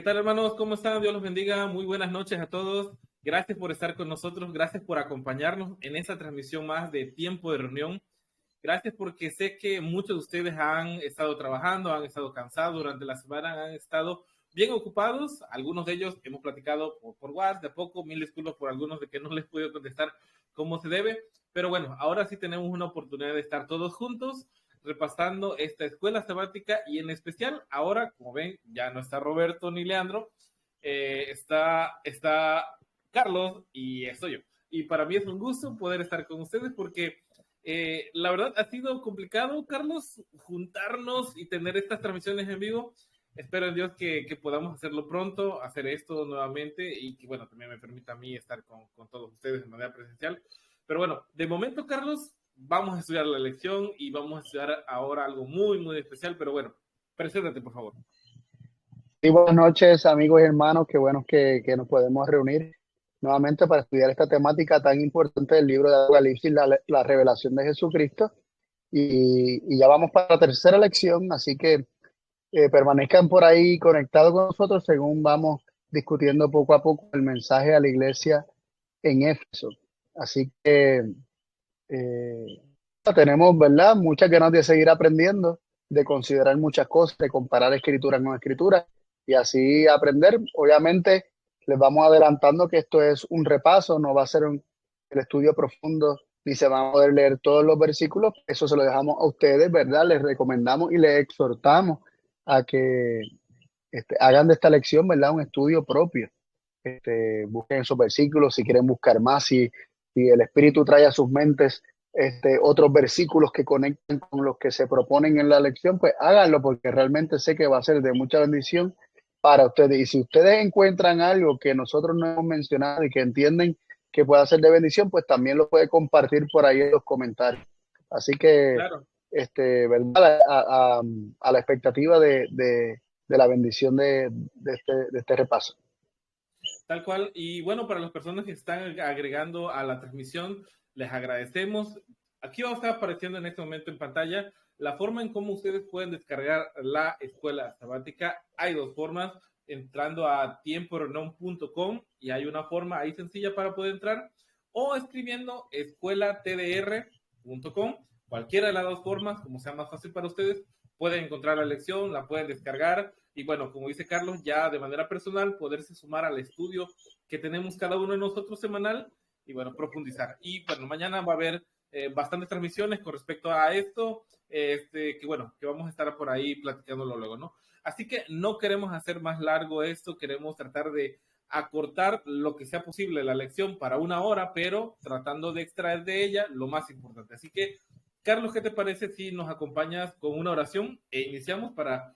¿Qué tal, hermanos? ¿Cómo están? Dios los bendiga. Muy buenas noches a todos. Gracias por estar con nosotros. Gracias por acompañarnos en esta transmisión más de Tiempo de Reunión. Gracias porque sé que muchos de ustedes han estado trabajando, han estado cansados durante la semana, han estado bien ocupados. Algunos de ellos hemos platicado por WhatsApp de a poco. Mil disculpas por algunos de que no les puedo contestar como se debe. Pero bueno, ahora sí tenemos una oportunidad de estar todos juntos repasando esta escuela sabática y en especial ahora, como ven, ya no está Roberto ni Leandro, está Carlos y estoy yo. Y para mí es un gusto poder estar con ustedes porque la verdad ha sido complicado, Carlos, juntarnos y tener estas transmisiones en vivo. Espero en Dios que podamos hacerlo pronto, hacer esto nuevamente y que, bueno, también me permita a mí estar con todos ustedes de manera presencial. Pero bueno, de momento, Carlos, vamos a estudiar la lección y vamos a estudiar ahora algo muy, muy especial. Pero bueno, preséntate, por favor. Y buenas noches, amigos y hermanos. Qué bueno que nos podemos reunir nuevamente para estudiar esta temática tan importante del libro de Apocalipsis, la revelación de Jesucristo. Y ya vamos para la tercera lección, así que permanezcan por ahí conectados con nosotros según vamos discutiendo poco a poco el mensaje a la iglesia en Éfeso. Así que eh, tenemos, ¿verdad? Muchas ganas de seguir aprendiendo, de considerar muchas cosas, de comparar escritura con escritura y así aprender. Obviamente, les vamos adelantando que esto es un repaso, no va a ser el estudio profundo, ni se van a poder leer todos los versículos. Eso se lo dejamos a ustedes, ¿verdad? Les recomendamos y les exhortamos a que hagan de esta lección, ¿verdad? Un estudio propio. Busquen esos versículos si quieren buscar más, si el Espíritu trae a sus mentes otros versículos que conecten con los que se proponen en la lección, pues háganlo porque realmente sé que va a ser de mucha bendición para ustedes. Y si ustedes encuentran algo que nosotros no hemos mencionado y que entienden que pueda ser de bendición, pues también lo puede compartir por ahí en los comentarios. Así que, Claro, ¿verdad? A la expectativa de la bendición de este repaso. tal cual. Y bueno, para las personas que están agregando a la transmisión, les agradecemos. Aquí va a estar apareciendo en este momento en pantalla la forma en cómo ustedes pueden descargar la escuela sabática. Hay dos formas, entrando a tiemporenom.com y hay una forma ahí sencilla para poder entrar, o escribiendo escuelatdr.com. Cualquiera de las dos formas, como sea más fácil para ustedes, pueden encontrar la lección, la pueden descargar y bueno, como dice Carlos, ya de manera personal poderse sumar al estudio que tenemos cada uno de nosotros semanal y bueno, profundizar. Y bueno, mañana va a haber bastantes transmisiones con respecto a esto, que bueno, que vamos a estar por ahí platicándolo luego, ¿no? Así que no queremos hacer más largo esto, queremos tratar de acortar lo que sea posible la lección para una hora, pero tratando de extraer de ella lo más importante. Así que, Carlos, ¿qué te parece si nos acompañas con una oración e iniciamos para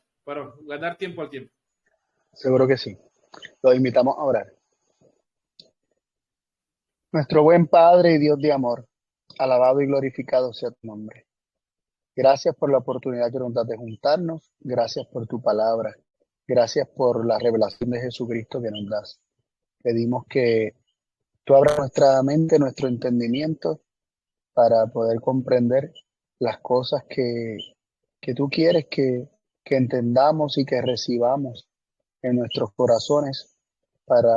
ganar tiempo al tiempo? Seguro que sí. Los invitamos a orar. Nuestro buen Padre y Dios de amor, alabado y glorificado sea tu nombre. Gracias por la oportunidad que nos das de juntarnos. Gracias por tu palabra. Gracias por la revelación de Jesucristo que nos das. Pedimos que tú abras nuestra mente, nuestro entendimiento para poder comprender las cosas que tú quieres que entendamos y que recibamos en nuestros corazones para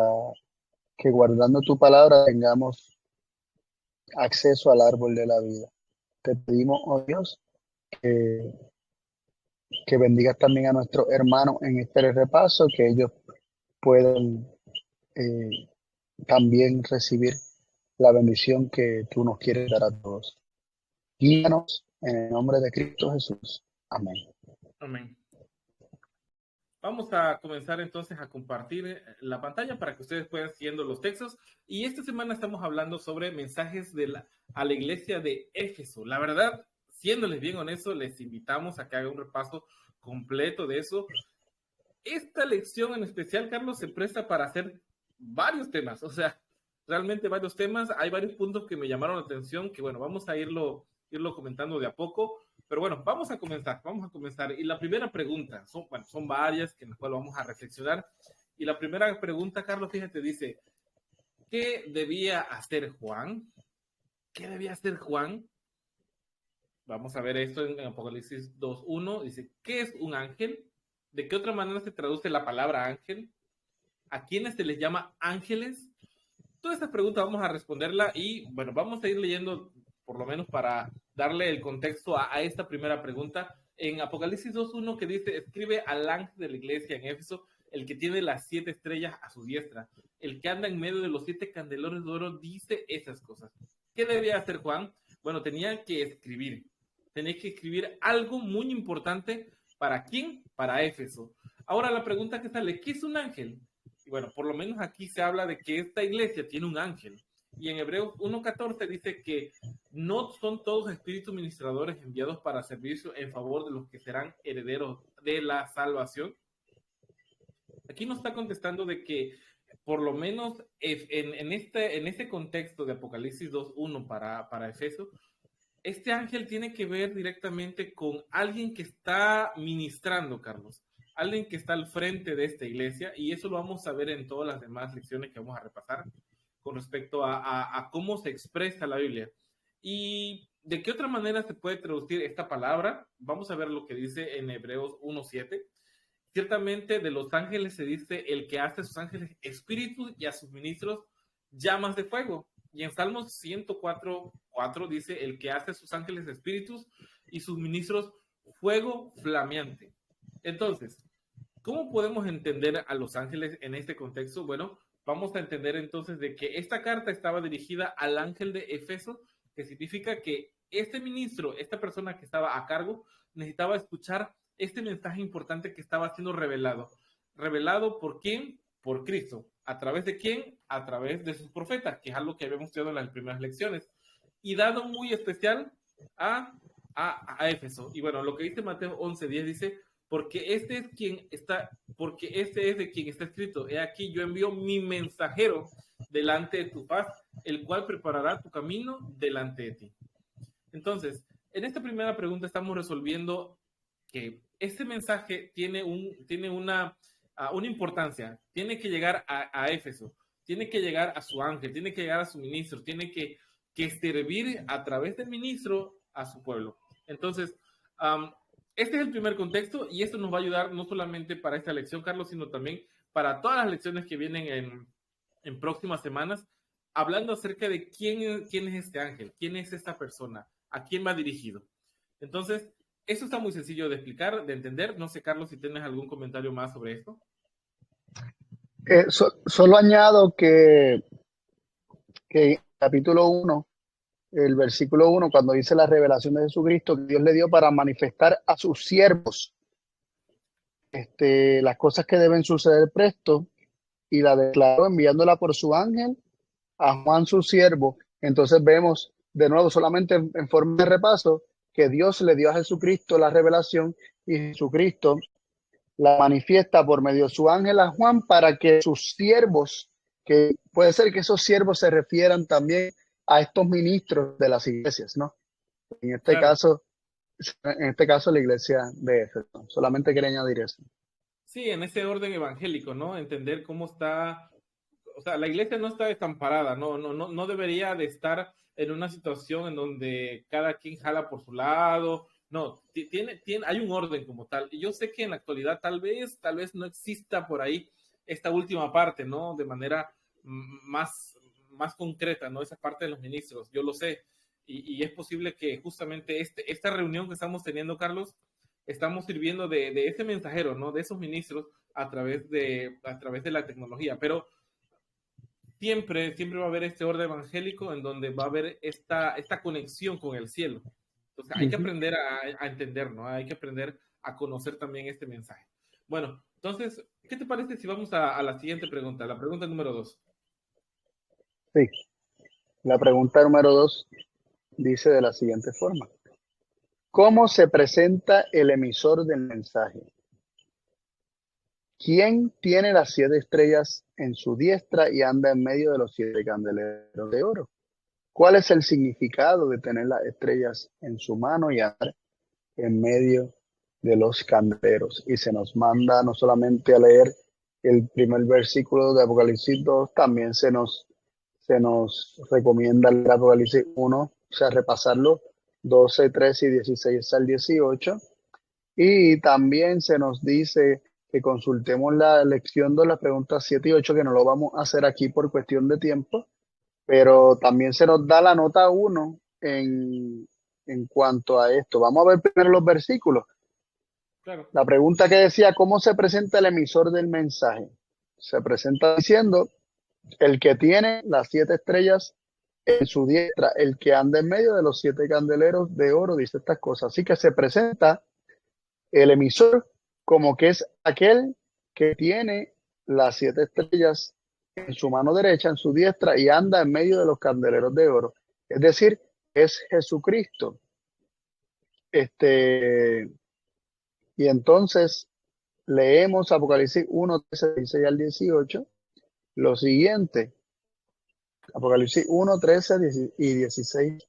que guardando tu palabra tengamos acceso al árbol de la vida. Te pedimos, oh Dios, que, que bendigas también a nuestros hermanos en este repaso, que ellos puedan eh, también recibir la bendición que tú nos quieres dar a todos. Guíanos en el nombre de Cristo Jesús. Amén. Amén. Vamos a comenzar entonces a compartir la pantalla para que ustedes puedan siguiendo los textos. Y esta semana estamos hablando sobre mensajes a la iglesia de Éfeso. La verdad, siéndoles bien honestos, les invitamos a que hagan un repaso completo de eso. Esta lección en especial, Carlos, se presta para hacer varios temas. O sea, realmente varios temas. Hay varios puntos que me llamaron la atención que, bueno, vamos a irlo comentando de a poco. Pero bueno, vamos a comenzar. Y la primera pregunta, son varias que en las cuales vamos a reflexionar. Y la primera pregunta, Carlos, fíjate, dice, ¿qué debía hacer Juan? ¿Qué debía hacer Juan? Vamos a ver esto en Apocalipsis 2.1. Dice, ¿qué es un ángel? ¿De qué otra manera se traduce la palabra ángel? ¿A quiénes se les llama ángeles? Todas estas preguntas vamos a responderla y bueno, vamos a ir leyendo por lo menos para darle el contexto a esta primera pregunta. En Apocalipsis 2.1 que dice, escribe al ángel de la iglesia en Éfeso, el que tiene las 7 estrellas a su diestra, el que anda en medio de los 7 candelabros de oro, dice esas cosas. ¿Qué debía hacer Juan? Bueno, tenía que escribir algo muy importante. ¿Para quién? Para Éfeso. Ahora la pregunta que sale, ¿qué es un ángel? Y bueno, por lo menos aquí se habla de que esta iglesia tiene un ángel. Y en Hebreos 1.14 dice que no son todos espíritus ministradores enviados para servicio en favor de los que serán herederos de la salvación. Aquí nos está contestando de que por lo menos en este contexto de Apocalipsis 2.1 para Efeso, este ángel tiene que ver directamente con alguien que está ministrando, Carlos, alguien que está al frente de esta iglesia, y eso lo vamos a ver en todas las demás lecciones que vamos a repasar con respecto a cómo se expresa la Biblia. Y de qué otra manera se puede traducir esta palabra. Vamos a ver lo que dice en Hebreos 1.7. Ciertamente de los ángeles se dice el que hace a sus ángeles espíritus y a sus ministros llamas de fuego. Y en Salmos 104.4 dice el que hace a sus ángeles espíritus y sus ministros fuego flameante. Entonces, ¿cómo podemos entender a los ángeles en este contexto? Bueno, vamos a entender entonces de que esta carta estaba dirigida al ángel de Éfeso, que significa que este ministro, esta persona que estaba a cargo, necesitaba escuchar este mensaje importante que estaba siendo revelado. ¿Revelado por quién? Por Cristo. ¿A través de quién? A través de sus profetas, que es algo que habíamos estudiado en las primeras lecciones. Y dado muy especial a Éfeso. Y bueno, lo que dice Mateo 11:10 dice, porque este es de quien está escrito, he aquí yo envío mi mensajero delante de tu faz, el cual preparará tu camino delante de ti. Entonces, en esta primera pregunta estamos resolviendo que este mensaje tiene una importancia, tiene que llegar a Éfeso, tiene que llegar a su ángel, tiene que llegar a su ministro, tiene que servir a través del ministro a su pueblo. Entonces, este es el primer contexto y esto nos va a ayudar no solamente para esta lección, Carlos, sino también para todas las lecciones que vienen en próximas semanas, hablando acerca de quién es este ángel, quién es esta persona, a quién va dirigido. Entonces, eso está muy sencillo de explicar, de entender. No sé, Carlos, si tienes algún comentario más sobre esto. Solo añado que en capítulo 1, el versículo 1, cuando dice la revelación de Jesucristo, que Dios le dio para manifestar a sus siervos las cosas que deben suceder presto, y la declaró enviándola por su ángel a Juan su siervo. Entonces vemos de nuevo, solamente en forma de repaso, que Dios le dio a Jesucristo la revelación y Jesucristo la manifiesta por medio de su ángel a Juan para que sus siervos, que puede ser que esos siervos se refieran también a estos ministros de las iglesias, ¿no? En este caso, la iglesia de Éfeso. Solamente quería añadir eso. Sí, en ese orden evangélico, ¿no? Entender cómo está, o sea, la iglesia no está desamparada, no debería de estar en una situación en donde cada quien jala por su lado. No, hay un orden como tal. Y yo sé que en la actualidad tal vez no exista por ahí esta última parte, ¿no? De manera más concreta, ¿no? Esa parte de los ministros, yo lo sé. Y es posible que justamente esta reunión que estamos teniendo, Carlos, estamos sirviendo de ese mensajero, ¿no? De esos ministros a través de la tecnología. Pero siempre va a haber este orden evangélico en donde va a haber esta conexión con el cielo. Entonces hay que aprender a entender, ¿no? Hay que aprender a conocer también este mensaje. Bueno, entonces, ¿qué te parece si vamos a la siguiente pregunta? La pregunta número 2. Sí, la pregunta número 2 dice de la siguiente forma. ¿Cómo se presenta el emisor del mensaje? ¿Quién tiene las 7 estrellas en su diestra y anda en medio de los 7 candeleros de oro? ¿Cuál es el significado de tener las estrellas en su mano y andar en medio de los candeleros? Y se nos manda no solamente a leer el primer versículo de Apocalipsis 2, también se nos recomienda leer Apocalipsis 1, o sea, repasarlo 12, 13 y 16 al 18. Y también se nos dice que consultemos la lección de las preguntas 7 y 8, que no lo vamos a hacer aquí por cuestión de tiempo, pero también se nos da la nota uno en cuanto a esto. Vamos a ver primero los versículos. Claro. La pregunta que decía, ¿cómo se presenta el emisor del mensaje? Se presenta diciendo, el que tiene las 7 estrellas en su diestra, el que anda en medio de los 7 candeleros de oro, dice estas cosas. Así que se presenta el emisor como que es aquel que tiene las 7 estrellas en su mano derecha, en su diestra, y anda en medio de los candeleros de oro. Es decir, es Jesucristo. Y entonces leemos Apocalipsis 1, 13, 16 al 18, lo siguiente. Apocalipsis 1, 13 y 16.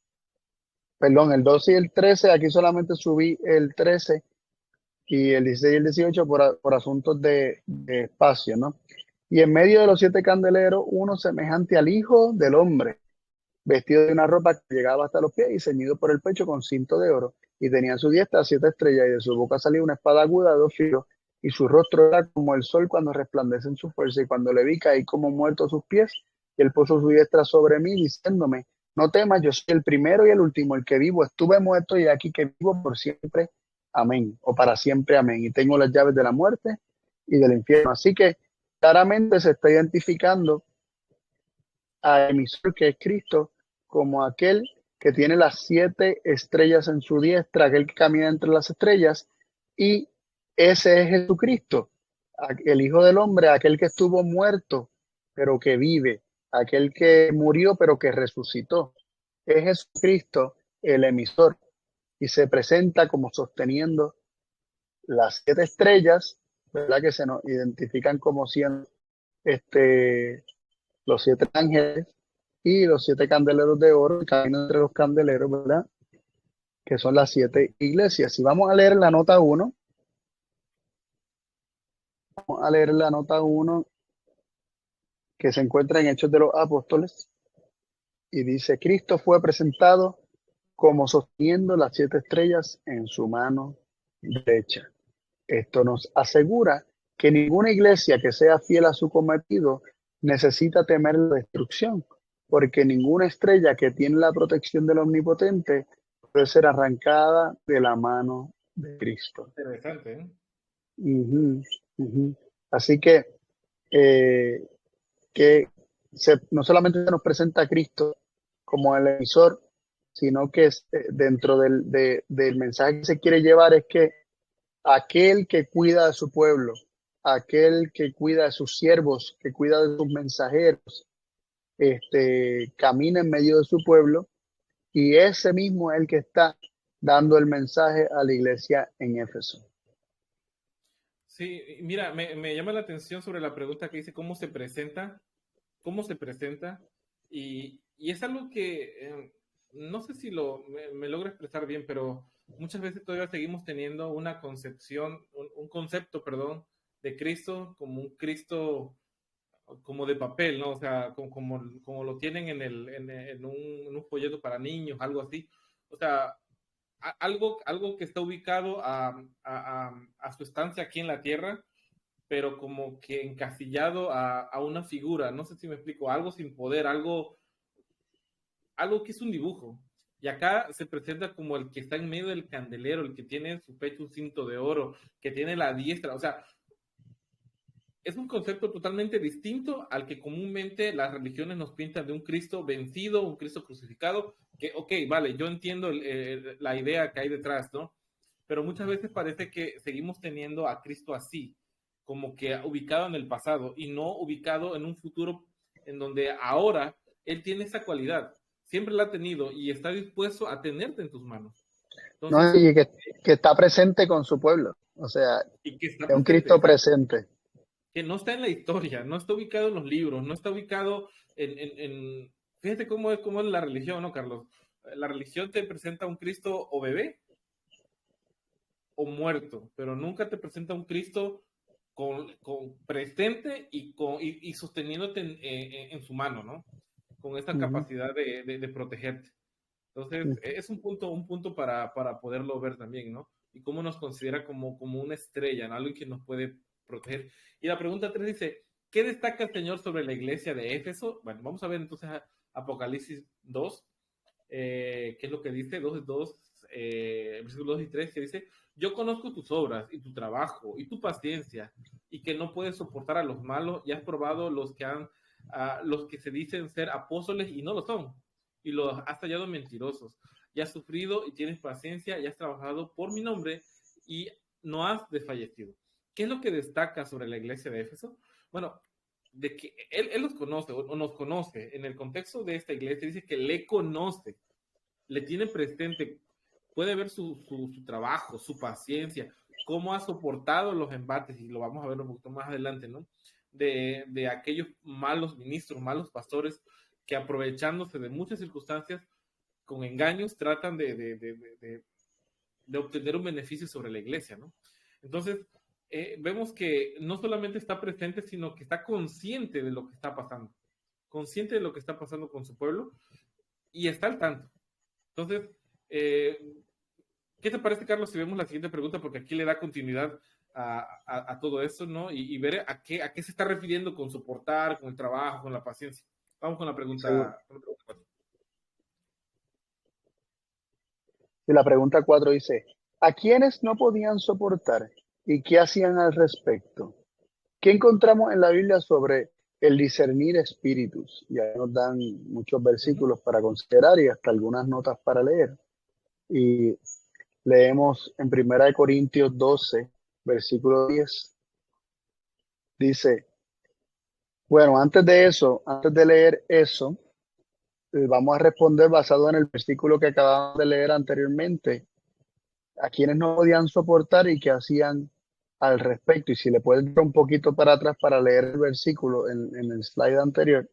Perdón, el 12 y el 13, aquí solamente subí el 13 y el 16 y el 18 por asuntos de espacio, ¿no? Y en medio de los 7 candeleros, uno semejante al Hijo del Hombre, vestido de una ropa que llegaba hasta los pies y ceñido por el pecho con cinto de oro, y tenía en su diestra 7 estrellas, y de su boca salía una espada aguda de 2 filos, y su rostro era como el sol cuando resplandece en su fuerza, y cuando le vi caí como muerto a sus pies, y él puso su diestra sobre mí, diciéndome, no temas, yo soy el primero y el último, el que vivo, estuve muerto y aquí que vivo por siempre, amén, o para siempre, amén, y tengo las llaves de la muerte y del infierno. Así que claramente se está identificando al emisor, que es Cristo, como aquel que tiene las 7 estrellas en su diestra, aquel que camina entre las estrellas, y ese es Jesucristo, el Hijo del Hombre, aquel que estuvo muerto, pero que vive, aquel que murió, pero que resucitó. Es Jesucristo el emisor, y se presenta como sosteniendo las 7 estrellas, ¿verdad? Que se nos identifican como siendo los 7 ángeles y los 7 candeleros de oro, el camino entre los candeleros, ¿verdad? Que son las 7 iglesias. Si vamos a leer la nota uno, vamos a leer la nota uno que se encuentra en Hechos de los Apóstoles, y dice, Cristo fue presentado como sosteniendo las 7 estrellas en su mano derecha. Esto nos asegura que ninguna iglesia que sea fiel a su cometido necesita temer la destrucción, porque ninguna estrella que tiene la protección del Omnipotente puede ser arrancada de la mano de Cristo. Interesante, ¿eh? Ujú, ujú. Así eh, que no solamente se nos presenta a Cristo como el emisor, sino que dentro del mensaje que se quiere llevar es que aquel que cuida de su pueblo, aquel que cuida de sus siervos, que cuida de sus mensajeros, camina en medio de su pueblo, y ese mismo es el que está dando el mensaje a la iglesia en Éfeso. Sí, mira, me llama la atención sobre la pregunta que dice cómo se presenta, y es algo que no sé si me logro expresar bien, pero muchas veces todavía seguimos teniendo una concepción, un concepto, perdón, de Cristo como un Cristo como de papel, ¿no? O sea, como lo tienen en un folleto para niños, algo así. O sea, algo que está ubicado a su estancia aquí en la Tierra, pero como que encasillado a una figura, no sé si me explico, algo sin poder, algo que es un dibujo. Y acá se presenta como el que está en medio del candelero, el que tiene en su pecho un cinto de oro, que tiene la diestra, o sea, es un concepto totalmente distinto al que comúnmente las religiones nos pintan de un Cristo vencido, un Cristo crucificado, que, ok, vale, yo entiendo la idea que hay detrás, ¿no? Pero muchas veces parece que seguimos teniendo a Cristo así, como que ubicado en el pasado y no ubicado en un futuro en donde ahora Él tiene esa cualidad, siempre la ha tenido y está dispuesto a tenerte en tus manos. ¿No? Entonces, Y que está presente con su pueblo, o sea, y que está es un presente, Cristo exacto, presente. que no está en la historia, no está ubicado en los libros, no está ubicado fíjate cómo es la religión, ¿no, Carlos? La religión te presenta a un Cristo o bebé o muerto, pero nunca te presenta un Cristo con presente y sosteniéndote en su mano, ¿no? Con esa Ujú, capacidad de protegerte. Entonces, ujú. es un punto para poderlo ver también, ¿no? Y cómo nos considera como una estrella, ¿no? Algo que nos puede proteger. Y la pregunta 3 dice, ¿qué destaca el Señor sobre la iglesia de Éfeso? Bueno, vamos a ver entonces Apocalipsis 2, ¿qué es lo que dice? 2, versículos 2 y 3, que dice, yo conozco tus obras y tu trabajo y tu paciencia y que no puedes soportar a los malos y has probado los que se dicen ser apóstoles y no lo son y los has hallado mentirosos y has sufrido y tienes paciencia y has trabajado por mi nombre y no has desfallecido. ¿Qué es lo que destaca sobre la iglesia de Éfeso? Bueno, de que él los conoce o nos conoce. En el contexto de esta iglesia dice que le conoce, le tiene presente, puede ver su trabajo, su paciencia, cómo ha soportado los embates, y lo vamos a ver un poquito más adelante, ¿no? De aquellos malos ministros, malos pastores, que aprovechándose de muchas circunstancias, con engaños, tratan de obtener un beneficio sobre la iglesia, ¿no? Entonces, vemos que no solamente está presente, sino que está consciente de lo que está pasando, consciente de lo que está pasando con su pueblo y está al tanto. Entonces, ¿qué te parece, Carlos, si vemos la siguiente pregunta? Porque aquí le da continuidad a todo eso, ¿no? Y ver a qué se está refiriendo con soportar, con el trabajo, con la paciencia. Vamos con la Seguro. pregunta. Y la pregunta 4 dice, ¿a quiénes no podían soportar y qué hacían al respecto? ¿Qué encontramos en la Biblia sobre el discernir espíritus? Ya nos dan muchos versículos para considerar y hasta algunas notas para leer. Y leemos en 1 Corintios 12, versículo 10. Dice, bueno, antes de eso, antes de leer eso, vamos a responder basado en el versículo que acabamos de leer anteriormente, a quienes no podían soportar y qué hacían al respecto. Y si le puedes ir un poquito para atrás para leer el versículo en el slide anterior,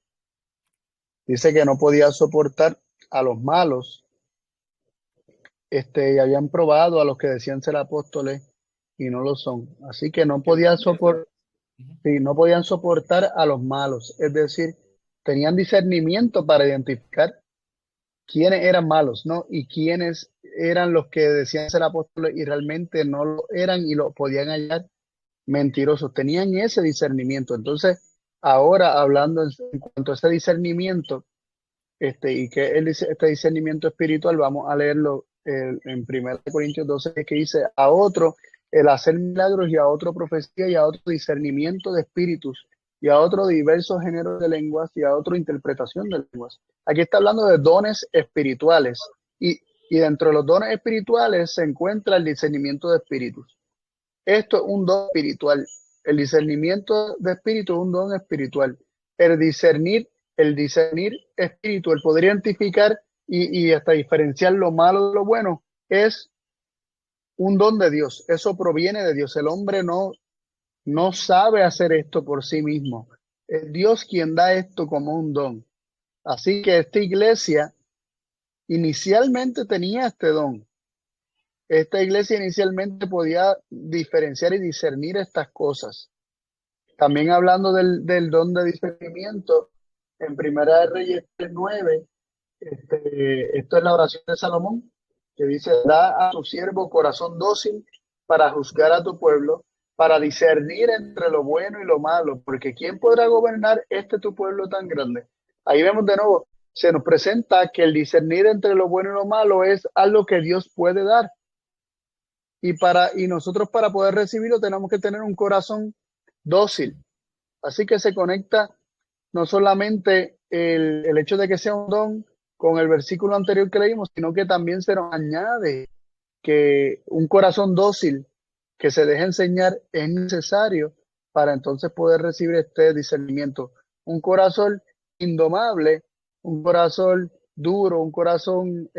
dice que no podía soportar a los malos, y habían probado a los que decían ser apóstoles y no lo son. Así que no podían soportar, sí, no podían soportar a los malos. Es decir, tenían discernimiento para identificar quiénes eran malos, ¿no? Y quiénes eran los que decían ser apóstoles y realmente no lo eran y lo podían hallar mentirosos. Tenían ese discernimiento. Entonces, ahora hablando en cuanto a ese discernimiento, y que este discernimiento espiritual, vamos a leerlo en 1 Corintios 12, que dice, a otro el hacer milagros y a otro profecía y a otro discernimiento de espíritus y a otro diversos géneros de lenguas y a otro interpretación de lenguas. Aquí está hablando de dones espirituales y dentro de los dones espirituales se encuentra el discernimiento de espíritus. Esto es un don espiritual. El discernimiento de espíritu es un don espiritual. El discernir espíritu, el poder identificar y hasta diferenciar lo malo de lo bueno, es un don de Dios. Eso proviene de Dios. El hombre no sabe hacer esto por sí mismo. Es Dios quien da esto como un don. Así que esta iglesia inicialmente tenía este don. Esta iglesia inicialmente podía diferenciar y discernir estas cosas. También hablando del don de discernimiento, en Primera de Reyes 9, esto es la oración de Salomón, que dice, da a tu siervo corazón dócil para juzgar a tu pueblo, para discernir entre lo bueno y lo malo, porque ¿quién podrá gobernar tu pueblo tan grande? Ahí vemos de nuevo, se nos presenta que el discernir entre lo bueno y lo malo es algo que Dios puede dar. Y nosotros para poder recibirlo tenemos que tener un corazón dócil. Así que se conecta no solamente el hecho de que sea un don con el versículo anterior que leímos, sino que también se nos añade que un corazón dócil que se deje enseñar es necesario para entonces poder recibir este discernimiento. Un corazón indomable, un corazón duro, un corazón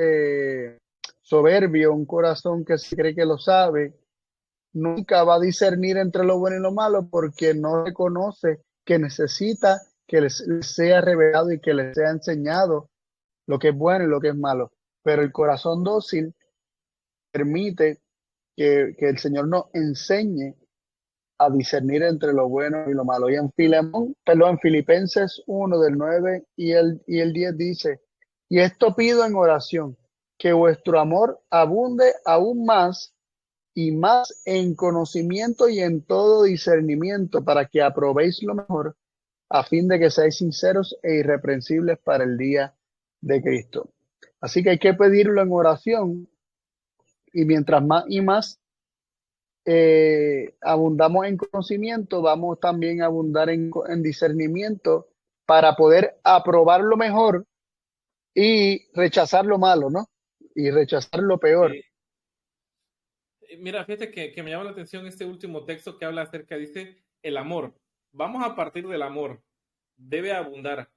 soberbio, un corazón que se cree que lo sabe, nunca va a discernir entre lo bueno y lo malo porque no reconoce que necesita que les sea revelado y que les sea enseñado lo que es bueno y lo que es malo. Pero el corazón dócil permite que el Señor nos enseñe a discernir entre lo bueno y lo malo. Y en Filipenses 1 del 9 y el 10 dice, y esto pido en oración, que vuestro amor abunde aún más y más en conocimiento y en todo discernimiento, para que aprobéis lo mejor, a fin de que seáis sinceros e irreprensibles para el día de Cristo. Así que hay que pedirlo en oración, y mientras más y más abundamos en conocimiento, vamos también a abundar en discernimiento para poder aprobar lo mejor y rechazar lo malo, ¿no? Y rechazar lo peor. Sí. Mira, fíjate que me llama la atención este último texto que habla acerca, dice, el amor. Vamos a partir del amor. Debe abundar.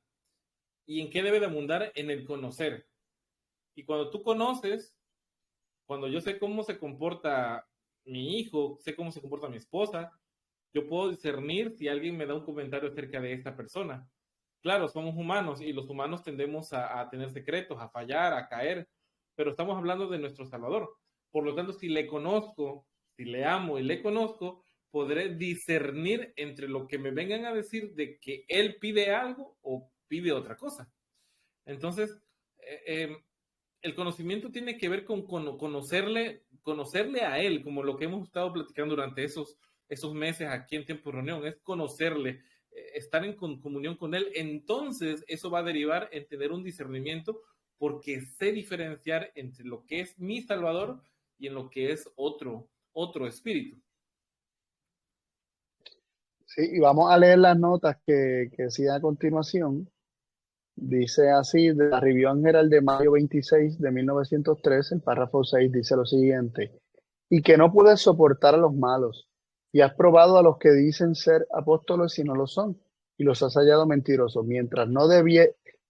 ¿Y en qué debe de abundar? En el conocer. Y cuando tú conoces, cuando yo sé cómo se comporta mi hijo, sé cómo se comporta mi esposa, yo puedo discernir si alguien me da un comentario acerca de esta persona. Claro, somos humanos y los humanos tendemos a tener secretos, a fallar, a caer, pero estamos hablando de nuestro Salvador. Por lo tanto, si le conozco, si le amo y le conozco, podré discernir entre lo que me vengan a decir de que él pide algo o pide otra cosa. Entonces, eh, eh, el conocimiento tiene que ver con conocerle a él, como lo que hemos estado platicando durante esos meses aquí en Tiempo de Reunión, es conocerle, estar en comunión con él. Entonces, eso va a derivar en tener un discernimiento porque sé diferenciar entre lo que es mi Salvador y en lo que es otro espíritu. Sí, y vamos a leer las notas que siguen a continuación. Dice así, de la Review General de mayo 26 de 1903, el párrafo 6 dice lo siguiente: y que no puedes soportar a los malos, y has probado a los que dicen ser apóstoles y no lo son, y los has hallado mentirosos. Mientras no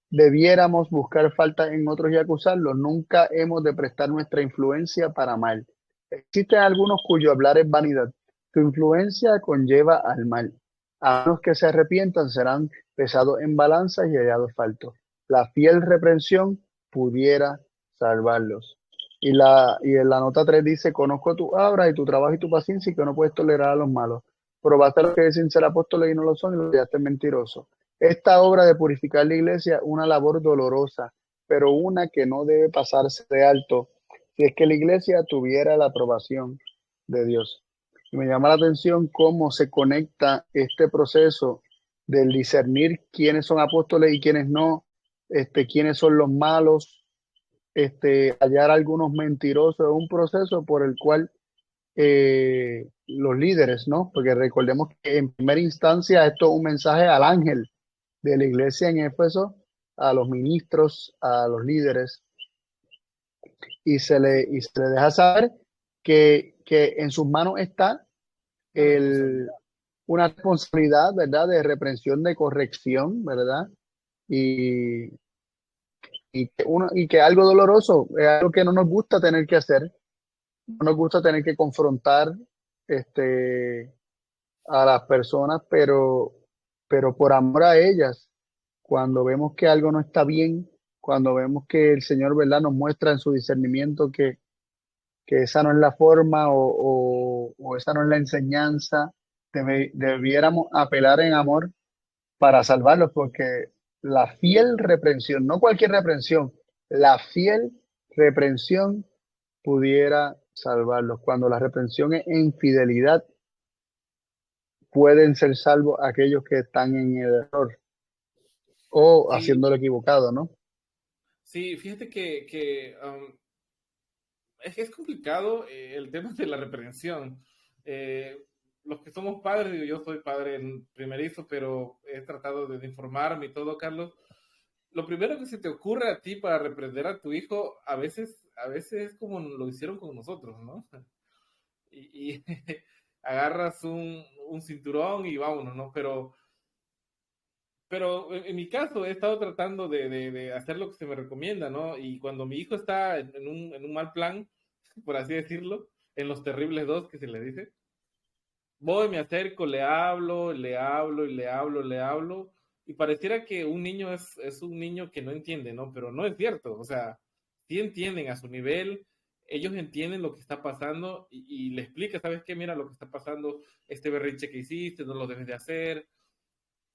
debiéramos buscar faltas en otros y acusarlos, nunca hemos de prestar nuestra influencia para mal. Existen algunos cuyo hablar es vanidad. Tu influencia conlleva al mal. A los que se arrepientan serán pesados en balanzas y hallados faltos. La fiel reprensión pudiera salvarlos. Y en la nota 3 dice: conozco tu obra y tu trabajo y tu paciencia, y que no puedes tolerar a los malos. Probaste a los que dicen ser apóstoles y no lo son, y los hallaste mentirosos. Esta obra de purificar la iglesia es una labor dolorosa, pero una que no debe pasarse de alto si es que la iglesia tuviera la aprobación de Dios. Y me llama la atención cómo se conecta este proceso del discernir quiénes son apóstoles y quiénes no, quiénes son los malos, hallar algunos mentirosos. Es un proceso por el cual los líderes, ¿no? Porque recordemos que en primera instancia esto es un mensaje al ángel de la iglesia en Éfeso, a los ministros, a los líderes, y se le deja saber que en sus manos está Una el, responsabilidad. una responsabilidad, ¿verdad?, de reprensión, de corrección, ¿verdad? Y, y que algo doloroso, es algo que no nos gusta tener que hacer, no nos gusta tener que confrontar este, a las personas, pero por amor a ellas, cuando vemos que algo no está bien, cuando vemos que el Señor, ¿verdad?, nos muestra en su discernimiento que esa no es la forma o esa no es la enseñanza, debiéramos apelar en amor para salvarlos, porque la fiel reprensión, no cualquier reprensión, la fiel reprensión pudiera salvarlos. Cuando la reprensión es en fidelidad, pueden ser salvos aquellos que están en el error o Sí, haciéndolo equivocado, ¿no? sí, fíjate que es complicado el tema de la reprensión. Eh, los que somos padres, digo, yo soy padre primerizo, pero he tratado de informarme y todo, Carlos. Lo primero que se te ocurre a ti para reprender a tu hijo, a veces es como lo hicieron con nosotros, ¿no? Y agarras un cinturón y vámonos, ¿no? Pero en mi caso he estado tratando de hacer lo que se me recomienda, ¿no? Y cuando mi hijo está en un mal plan, por así decirlo, en los terribles dos que se le dice, voy, me acerco, le hablo, le hablo y le hablo, le hablo, y pareciera que un niño es un niño que no entiende, ¿no? Pero no es cierto, o sea, sí entienden a su nivel, ellos entienden lo que está pasando y le explica, ¿sabes qué? Mira lo que está pasando, este berrinche que hiciste, no lo debes de hacer.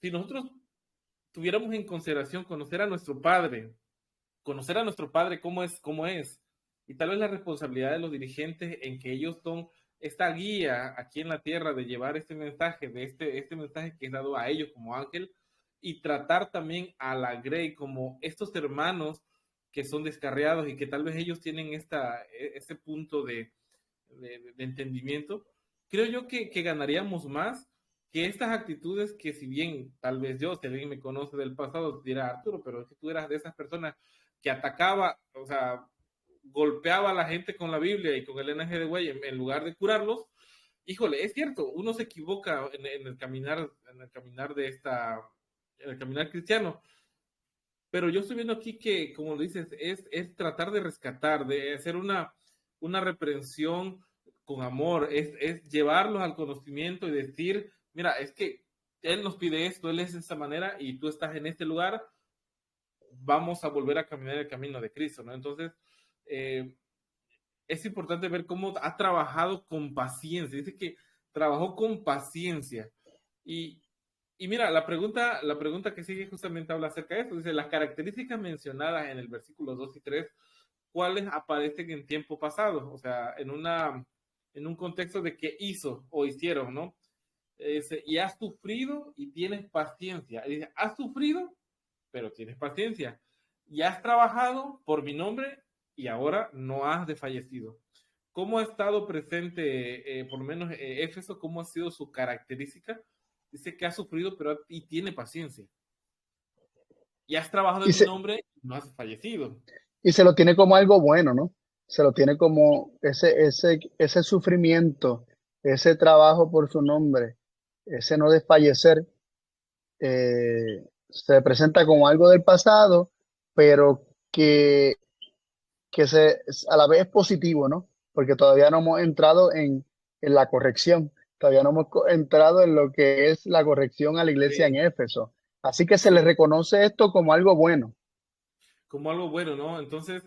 Si nosotros tuviéramos en consideración conocer a nuestro padre cómo es, y tal vez la responsabilidad de los dirigentes en que ellos son esta guía aquí en la tierra de llevar este mensaje, de este mensaje que es dado a ellos como ángel, y tratar también a la Grey como estos hermanos que son descarriados y que tal vez ellos tienen este punto de entendimiento, creo yo que ganaríamos más que estas actitudes que si bien tal vez yo, si alguien me conoce del pasado, dirá Arturo, pero es que tú eras de esas personas que atacaba, o sea, golpeaba a la gente con la Biblia y con el NG de güey en lugar de curarlos. Híjole, es cierto, uno se equivoca en el caminar en el caminar cristiano, pero yo estoy viendo aquí que, como dices, es tratar de rescatar, de hacer una reprensión con amor, es llevarlos al conocimiento y decir, mira, es que Él nos pide esto, Él es de esta manera y tú estás en este lugar, vamos a volver a caminar el camino de Cristo, ¿no? Entonces, eh, es importante ver cómo ha trabajado con paciencia. Dice que trabajó con paciencia. Y, y mira, la pregunta que sigue justamente habla acerca de esto. Dice, las características mencionadas en el versículo 2 y 3, ¿cuáles aparecen en tiempo pasado? O sea, en un contexto de qué hizo o hicieron, ¿no? Y has sufrido y tienes paciencia. Dice, has sufrido, pero tienes paciencia. Y has trabajado por mi nombre y ahora no has desfallecido. ¿Cómo ha estado presente, por lo menos, Éfeso? ¿Cómo ha sido su característica? Dice que ha sufrido, pero y tiene paciencia. Y has trabajado Y en mi se, nombre y no has fallecido. y se lo tiene como algo bueno, ¿no? Se lo tiene como ese sufrimiento, ese trabajo por su nombre, ese no desfallecer, se presenta como algo del pasado, pero que, que a la vez es positivo, ¿no? Porque todavía no hemos entrado en la corrección, todavía no hemos entrado en lo que es la corrección a la iglesia en Sí, Éfeso. Así que se le sí, reconoce esto como algo bueno. como algo bueno, ¿no? Entonces,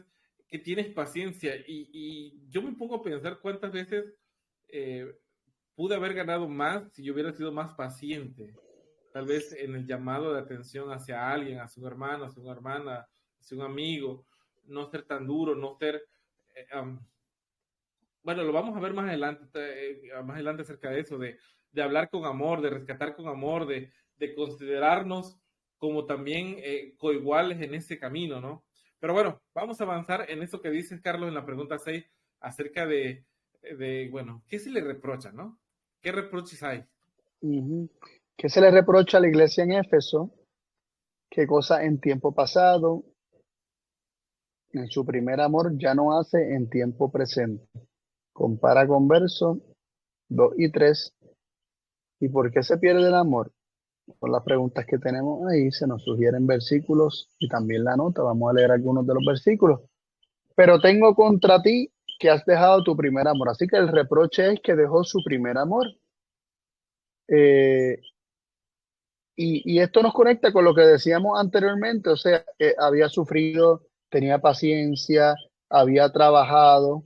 que tienes paciencia. Y yo me pongo a pensar cuántas veces eh, pude haber ganado más si yo hubiera sido más paciente. Tal vez en el llamado de atención hacia alguien, hacia un hermano, hacia una hermana, hacia un amigo, no ser tan duro, no ser... bueno, lo vamos a ver más adelante acerca de eso, de hablar con amor, de rescatar con amor, de considerarnos como también coiguales en ese camino, ¿no? Pero bueno, vamos a avanzar en eso que dices, Carlos, en la pregunta 6 acerca bueno, ¿qué se le reprocha, no? ¿Qué reproches hay? Ujú. ¿Qué se le reprocha a la iglesia en Éfeso? ¿Qué cosa en tiempo pasado, en su primer amor, ya no hace en tiempo presente? Compara con versos 2 y 3. ¿Y por qué se pierde el amor? Son las preguntas que tenemos ahí. Se nos sugieren versículos y también la nota. Vamos a leer algunos de los versículos. Pero tengo contra ti que has dejado tu primer amor. Así que el reproche es que dejó su primer amor. Eh, y esto nos conecta con lo que decíamos anteriormente, o sea, que había sufrido, tenía paciencia, había trabajado,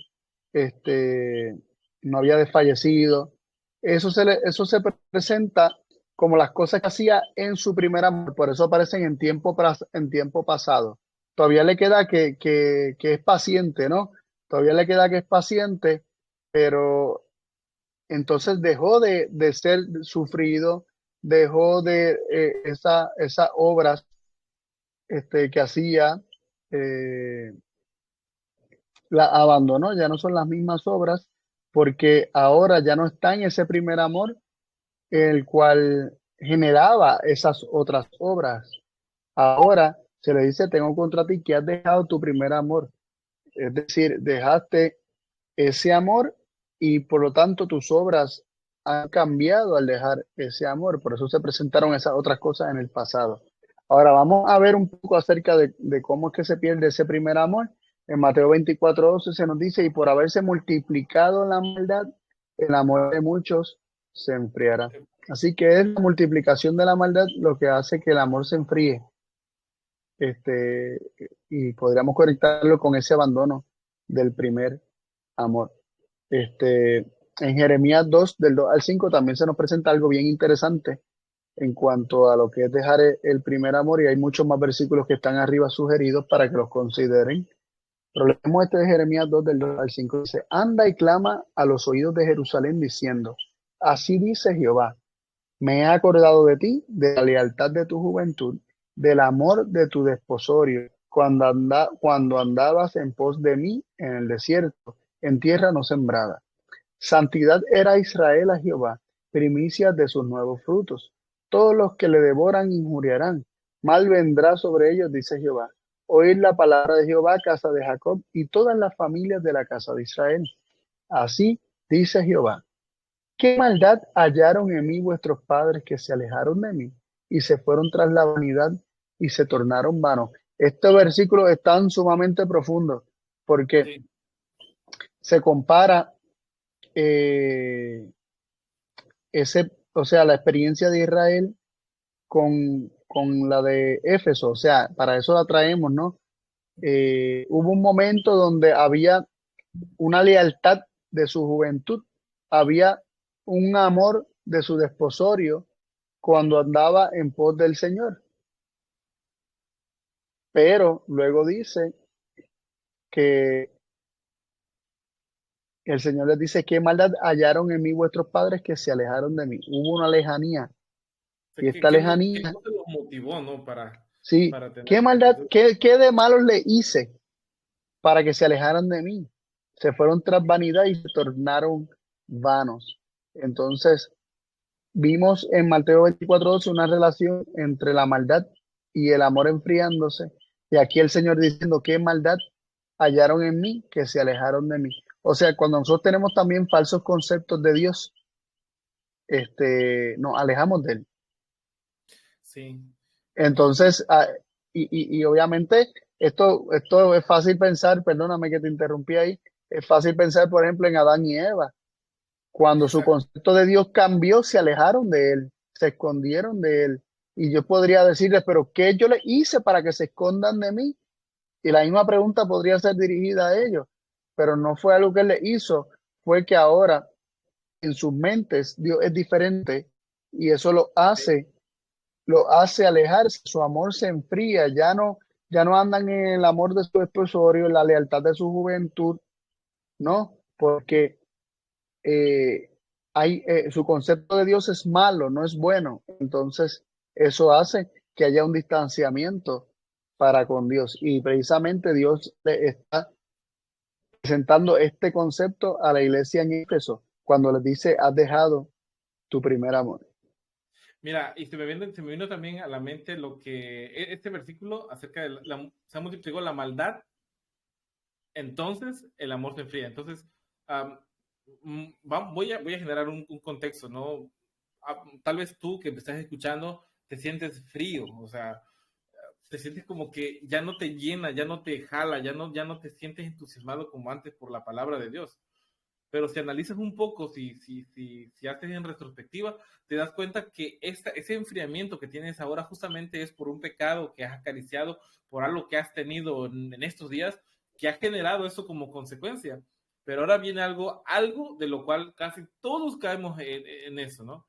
este, no había desfallecido. Eso se presenta como las cosas que hacía en su primer amor, por eso aparecen en tiempo pasado. Todavía le queda que es paciente, ¿no? Todavía le queda que es paciente, pero entonces dejó de ser sufrido, dejó de esas obras que hacía, eh, la abandonó, ya no son las mismas obras, porque ahora ya no está en ese primer amor, el cual generaba esas otras obras. Ahora se le dice, tengo contra ti que has dejado tu primer amor, es decir, dejaste ese amor y por lo tanto tus obras han cambiado al dejar ese amor. Por eso se presentaron esas otras cosas en el pasado. Ahora vamos a ver un poco acerca de cómo es que se pierde ese primer amor. En Mateo 24:12 se nos dice, y por haberse multiplicado la maldad, el amor de muchos se enfriará. Así que es la multiplicación de la maldad lo que hace que el amor se enfríe. Este, y podríamos conectarlo con ese abandono del primer amor. Este, en Jeremías 2, del 2 al 5, también se nos presenta algo bien interesante en cuanto a lo que es dejar el primer amor, y hay muchos más versículos que están arriba sugeridos para que los consideren. Pero leemos este de Jeremías 2 del 2 al 5. Dice, anda y clama a los oídos de Jerusalén diciendo, así dice Jehová, me he acordado de ti, de la lealtad de tu juventud, del amor de tu desposorio, cuando andabas en pos de mí en el desierto, en tierra no sembrada. Santidad era Israel a Jehová, primicias de sus nuevos frutos. Todos los que le devoran injuriarán. Mal vendrá sobre ellos, dice Jehová. Oíd la palabra de Jehová, casa de Jacob, y todas las familias de la casa de Israel. Así dice Jehová. ¿Qué maldad hallaron en mí vuestros padres que se alejaron de mí y se fueron tras la vanidad y se tornaron vanos? Estos versículos están sumamente profundos porque Sí, se compara eh, o sea, la experiencia de Israel con la de Éfeso. O sea, para eso la traemos, ¿no? Hubo un momento donde había una lealtad de su juventud, había un amor de su desposorio cuando andaba en pos del Señor. Pero luego dice que el Señor les dice, ¿qué maldad hallaron en mí vuestros padres que se alejaron de mí? Hubo una lejanía y sé esta qué lejanía, cosa los motivó, ¿no? sí, Para tener ¿qué esta maldad, actitud. qué de malo le hice para que se alejaran de mí? Se fueron tras vanidad y se tornaron vanos. Entonces, vimos en Mateo 24:12 una relación entre la maldad y el amor enfriándose. Y aquí el Señor diciendo, ¿qué maldad hallaron en mí que se alejaron de mí? O sea, cuando nosotros tenemos también falsos conceptos de Dios, nos alejamos de Él. Sí. Y Entonces, y obviamente esto es fácil pensar, perdóname que te interrumpí ahí, es fácil pensar, por ejemplo, en Adán y Eva. Cuando su exacto. concepto de Dios cambió, se alejaron de Él, se escondieron de Él. Y yo podría decirles, pero ¿qué yo les hice para que se escondan de mí? Y la misma pregunta podría ser dirigida a ellos, pero no fue algo que Él les hizo, fue que ahora en sus mentes Dios es diferente y eso lo hace alejarse, su amor se enfría, ya no andan en el amor de su esposorio, en la lealtad de su juventud, ¿no? Porque eh, su concepto de Dios es malo, no es bueno. Entonces, eso hace que haya un distanciamiento para con Dios. Y precisamente Dios le está presentando este concepto a la iglesia en Éfeso, cuando les dice, has dejado tu primer amor. Mira, y se me vino también a la mente lo que este versículo acerca de se multiplicó la maldad, entonces el amor se enfría. Entonces, um, voy a generar un contexto, ¿no? Tal vez tú que me estás escuchando te sientes frío, o sea, te sientes como que ya no te llena, ya no te jala, ya no te sientes entusiasmado como antes por la palabra de Dios. Pero si analizas un poco, si haces en retrospectiva, te das cuenta que ese enfriamiento que tienes ahora justamente es por un pecado que has acariciado, por algo que has tenido en estos días, que ha generado eso como consecuencia. Pero ahora viene algo de lo cual casi todos caemos en eso, ¿no?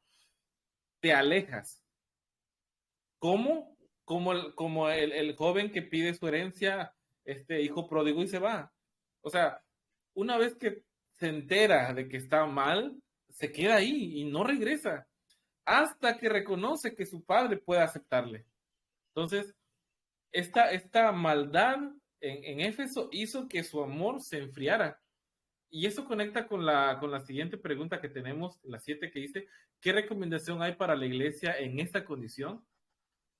Te alejas. ¿Cómo? Como el joven que pide su herencia, este hijo pródigo y se va. O sea, una vez que se entera de que está mal, se queda ahí y no regresa hasta que reconoce que su padre puede aceptarle. Entonces, esta maldad en Éfeso hizo que su amor se enfriara. Y eso conecta con la siguiente pregunta que tenemos, la 7 que dice, ¿qué recomendación hay para la iglesia en esta condición?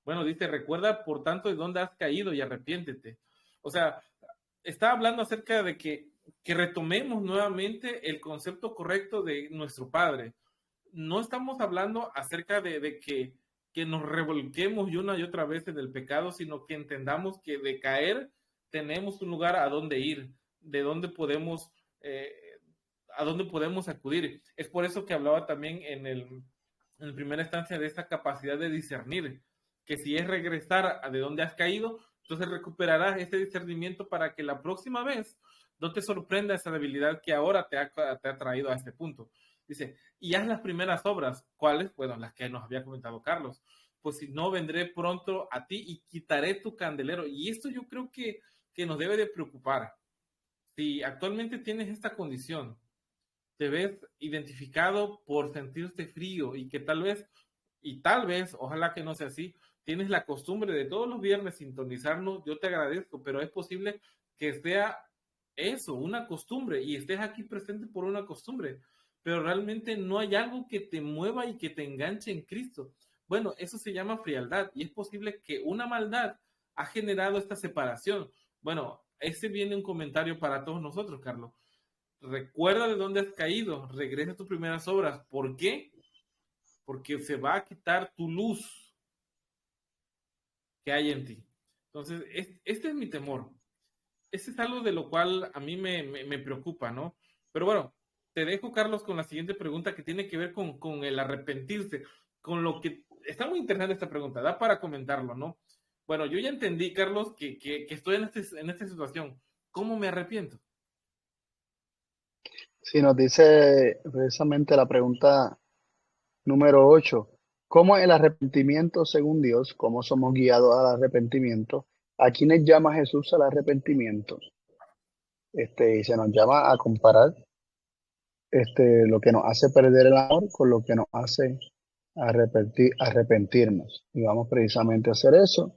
Bueno, dice, recuerda por tanto de dónde has caído y arrepiéntete. O sea, está hablando acerca de que retomemos nuevamente el concepto correcto de nuestro Padre. No estamos hablando acerca de que nos revolquemos y una y otra vez en el pecado, sino que entendamos que de caer tenemos un lugar a donde ir, de dónde podemos, a dónde podemos acudir. Es por eso que hablaba también en primera instancia de esta capacidad de discernir, que si es regresar a de donde has caído, entonces recuperarás ese discernimiento para que la próxima vez no te sorprenda esa debilidad que ahora te ha traído a este punto. Dice, y haz las primeras obras. ¿Cuáles? Bueno, las que nos había comentado Carlos. Pues si no, vendré pronto a ti y quitaré tu candelero. Y esto yo creo que nos debe de preocupar. si actualmente tienes esta condición, te ves identificado por sentirte frío y que tal vez, ojalá que no sea así, tienes la costumbre de todos los viernes sintonizarnos, yo te agradezco, pero es posible que sea eso, una costumbre, y estés aquí presente por una costumbre, pero realmente no hay algo que te mueva y que te enganche en Cristo. Bueno, eso se llama frialdad y es posible que una maldad ha generado esta separación. Bueno, ese viene un comentario para todos nosotros, Carlos. Recuerda de dónde has caído, regresa a tus primeras obras. ¿Por qué? Porque se va a quitar tu luz que hay en ti. Entonces, este es mi temor. Este es algo de lo cual a mí me preocupa, ¿no? Pero bueno, te dejo, Carlos, con la siguiente pregunta que tiene que ver con el arrepentirse, con lo que... Está muy interesante esta pregunta, da para comentarlo, ¿no? Bueno, yo ya entendí, Carlos, que estoy en esta situación. ¿Cómo me arrepiento? Si nos dice precisamente la pregunta número 8, ¿cómo el arrepentimiento según Dios? ¿Cómo somos guiados al arrepentimiento? ¿A quiénes llama Jesús al arrepentimiento? Y se nos llama a comparar lo que nos hace perder el amor con lo que nos hace arrepentirnos. Y vamos precisamente a hacer eso.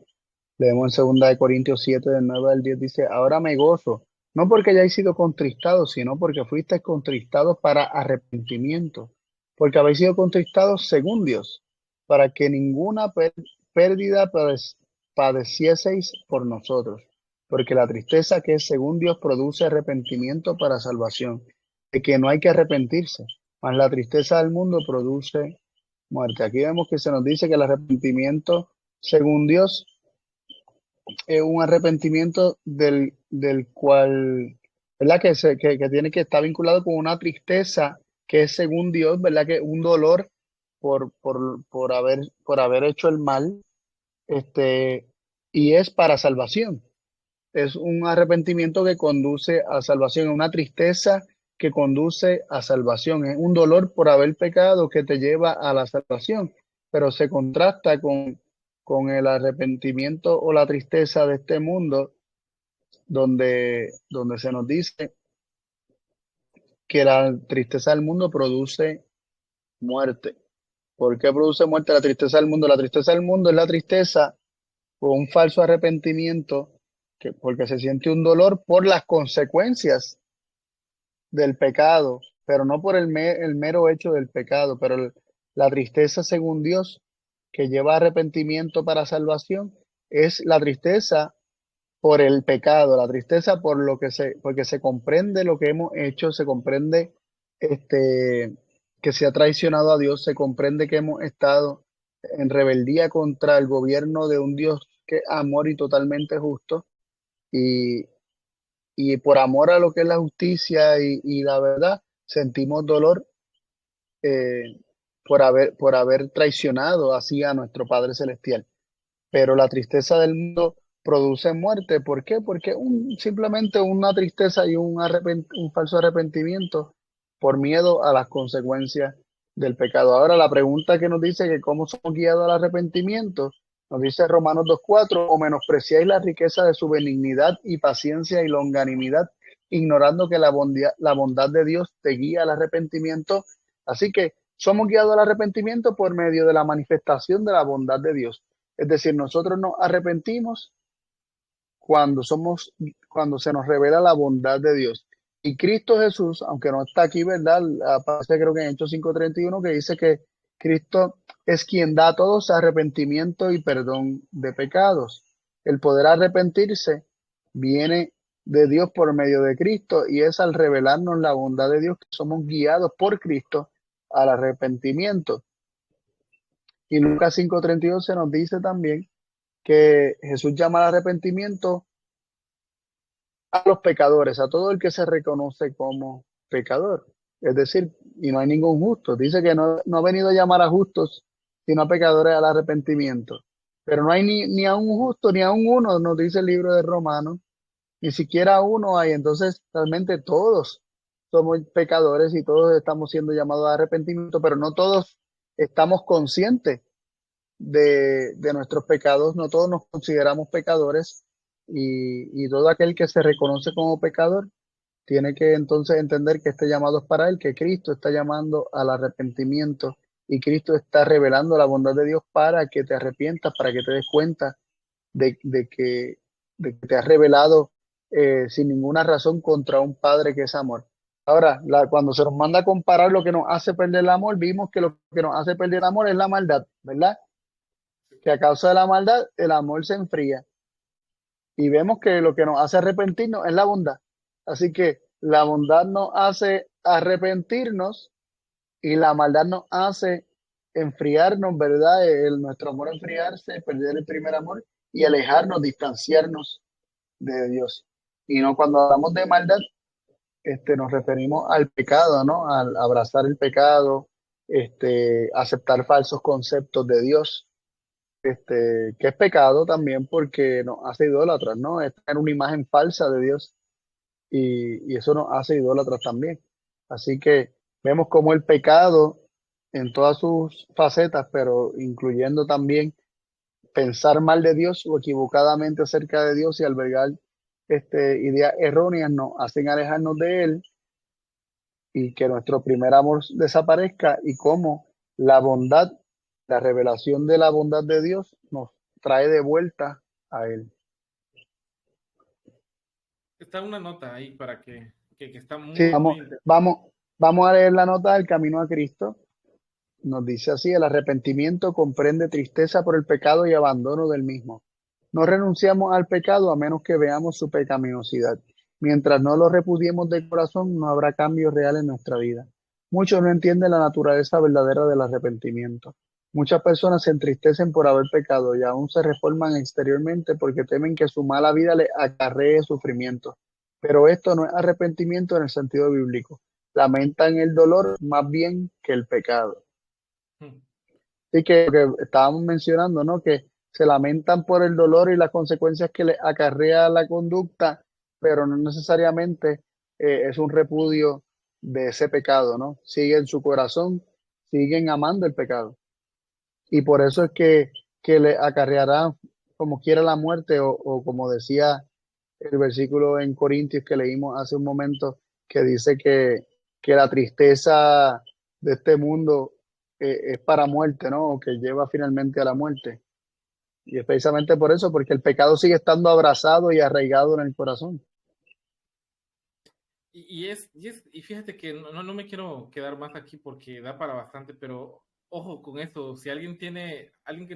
Leemos en 2 Corintios 7, del 9 al 10, dice, ahora me gozo, no porque hayáis sido contristados, sino porque fuisteis contristados para arrepentimiento, porque habéis sido contristados según Dios, para que ninguna pérdida padecieseis por nosotros, porque la tristeza que es según Dios produce arrepentimiento para salvación, de que no hay que arrepentirse, mas la tristeza del mundo produce muerte. Aquí vemos que se nos dice que el arrepentimiento según Dios un arrepentimiento del cual, ¿verdad? Que tiene que estar vinculado con una tristeza que es según Dios, ¿verdad? Que un dolor por haber hecho el mal, este, y es para salvación. Es un arrepentimiento que conduce a salvación, una tristeza que conduce a salvación, es un dolor por haber pecado que te lleva a la salvación, pero se contrasta con el arrepentimiento o la tristeza de este mundo, donde se nos dice que la tristeza del mundo produce muerte. ¿Por qué produce muerte la tristeza del mundo? La tristeza del mundo es la tristeza por un falso arrepentimiento, porque se siente un dolor por las consecuencias del pecado, pero no por el mero hecho del pecado, pero la tristeza según Dios que lleva arrepentimiento para salvación es la tristeza por el pecado, la tristeza por porque se comprende lo que hemos hecho, se comprende este, que se ha traicionado a Dios, se comprende que hemos estado en rebeldía contra el gobierno de un Dios que es amor y totalmente justo, y, y por amor a lo que es la justicia y la verdad, sentimos dolor eh, por haber traicionado así a nuestro Padre Celestial. Pero la tristeza del mundo produce muerte. ¿Por qué? Porque simplemente una tristeza y un falso arrepentimiento por miedo a las consecuencias del pecado. Ahora la pregunta que nos dice que cómo somos guiados al arrepentimiento, nos dice Romanos 2:4, o menospreciáis la riqueza de su benignidad y paciencia y longanimidad, ignorando que la bondad de Dios te guía al arrepentimiento. Así que somos guiados al arrepentimiento por medio de la manifestación de la bondad de Dios. Es decir, nosotros nos arrepentimos cuando cuando se nos revela la bondad de Dios. Y Cristo Jesús, aunque no está aquí, ¿verdad? Aparece creo que en Hechos 5:31 que dice que Cristo es quien da a todos arrepentimiento y perdón de pecados. El poder arrepentirse viene de Dios por medio de Cristo y es al revelarnos la bondad de Dios que somos guiados por Cristo al arrepentimiento. Y Lucas 5:32 se nos dice también que Jesús llama al arrepentimiento a los pecadores, a todo el que se reconoce como pecador. Es decir, y no hay ningún justo. Dice que no ha venido a llamar a justos, sino a pecadores al arrepentimiento. Pero no hay ni a un justo, ni a un uno, nos dice el libro de Romanos. Ni siquiera uno hay. Entonces, realmente todos somos pecadores y todos estamos siendo llamados a arrepentimiento, pero no todos estamos conscientes de nuestros pecados, no todos nos consideramos pecadores y todo aquel que se reconoce como pecador tiene que entonces entender que este llamado es para él, que Cristo está llamando al arrepentimiento y Cristo está revelando la bondad de Dios para que te arrepientas, para que te des cuenta de, de que te has revelado sin ninguna razón contra un Padre que es amor. Ahora, cuando se nos manda a comparar lo que nos hace perder el amor, vimos que lo que nos hace perder el amor es la maldad, ¿verdad? Que a causa de la maldad el amor se enfría. Y vemos que lo que nos hace arrepentirnos es la bondad. Así que la bondad nos hace arrepentirnos y la maldad nos hace enfriarnos, ¿verdad? Nuestro amor enfriarse, perder el primer amor y alejarnos, distanciarnos de Dios. Y no cuando hablamos de maldad, nos referimos al pecado, ¿no? Al abrazar el pecado, aceptar falsos conceptos de Dios, que es pecado también porque nos hace idólatras, ¿no? Es tener una imagen falsa de Dios y eso nos hace idólatras también. Así que vemos como el pecado en todas sus facetas, pero incluyendo también pensar mal de Dios o equivocadamente acerca de Dios y albergar ideas erróneas nos hacen alejarnos de Él y que nuestro primer amor desaparezca y cómo la bondad, la revelación de la bondad de Dios nos trae de vuelta a Él. Está una nota ahí para que está Sí, muy, muy interesante. vamos a leer la nota del Camino a Cristo. Nos dice así: el arrepentimiento comprende tristeza por el pecado y abandono del mismo. No renunciamos al pecado a menos que veamos su pecaminosidad. Mientras no lo repudiemos de corazón, no habrá cambio real en nuestra vida. Muchos no entienden la naturaleza verdadera del arrepentimiento. Muchas personas se entristecen por haber pecado y aún se reforman exteriormente porque temen que su mala vida les acarree sufrimiento. Pero esto no es arrepentimiento en el sentido bíblico. Lamentan el dolor más bien que el pecado. Hmm. Sí, que lo que estábamos mencionando, ¿no? Que se lamentan por el dolor y las consecuencias que le acarrea la conducta, pero no necesariamente es un repudio de ese pecado, ¿no? Siguen su corazón, siguen amando el pecado. Y por eso es que le acarreará como quiera la muerte, o como decía el versículo en Corintios que leímos hace un momento, que dice que la tristeza de este mundo es para muerte, ¿no? O que lleva finalmente a la muerte. Y es precisamente por eso, porque el pecado sigue estando abrazado y arraigado en el corazón. Y fíjate que no me quiero quedar más aquí porque da para bastante, pero ojo con esto, si alguien que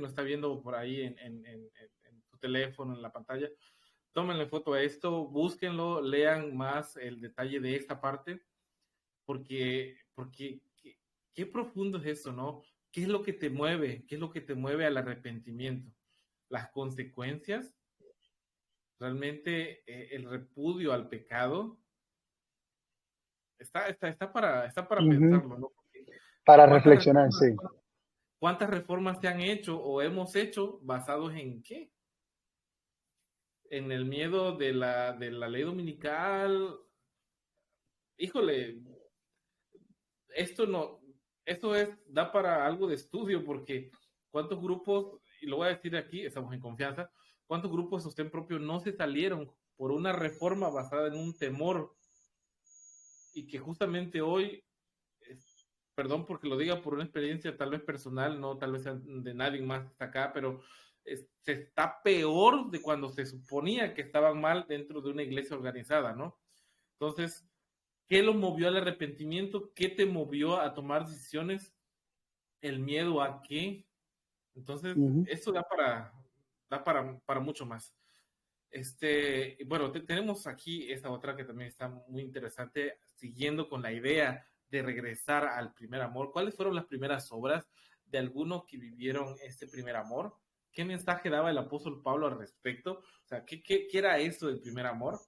nos está viendo por ahí en su teléfono, en la pantalla, tómenle foto a esto, búsquenlo, lean más el detalle de esta parte, porque qué profundo es eso, ¿no? ¿Qué es lo que te mueve? ¿Qué es lo que te mueve al arrepentimiento? Las consecuencias, realmente el repudio al pecado, está para Ujú. pensarlo, ¿no? Porque Para ¿cuántas reflexionar, reformas, sí. cuántas reformas se han hecho o hemos hecho basados en qué? En el miedo de la ley dominical. Híjole, esto no, esto da para algo de estudio porque cuántos grupos, y lo voy a decir aquí, estamos en confianza, cuántos grupos de sostén propio no se salieron por una reforma basada en un temor y que justamente hoy, perdón porque lo diga por una experiencia tal vez personal, no tal vez de nadie más está acá, pero se está peor de cuando se suponía que estaban mal dentro de una iglesia organizada, ¿no? Entonces, ¿qué lo movió al arrepentimiento? ¿Qué te movió a tomar decisiones? ¿El miedo a qué? Entonces, Ujú. eso para mucho más. Bueno, tenemos aquí esta otra que también está muy interesante, siguiendo con la idea de regresar al primer amor. ¿Cuáles fueron las primeras obras de algunos que vivieron este primer amor? ¿Qué mensaje daba el apóstol Pablo al respecto? O sea, ¿qué era eso del primer amor?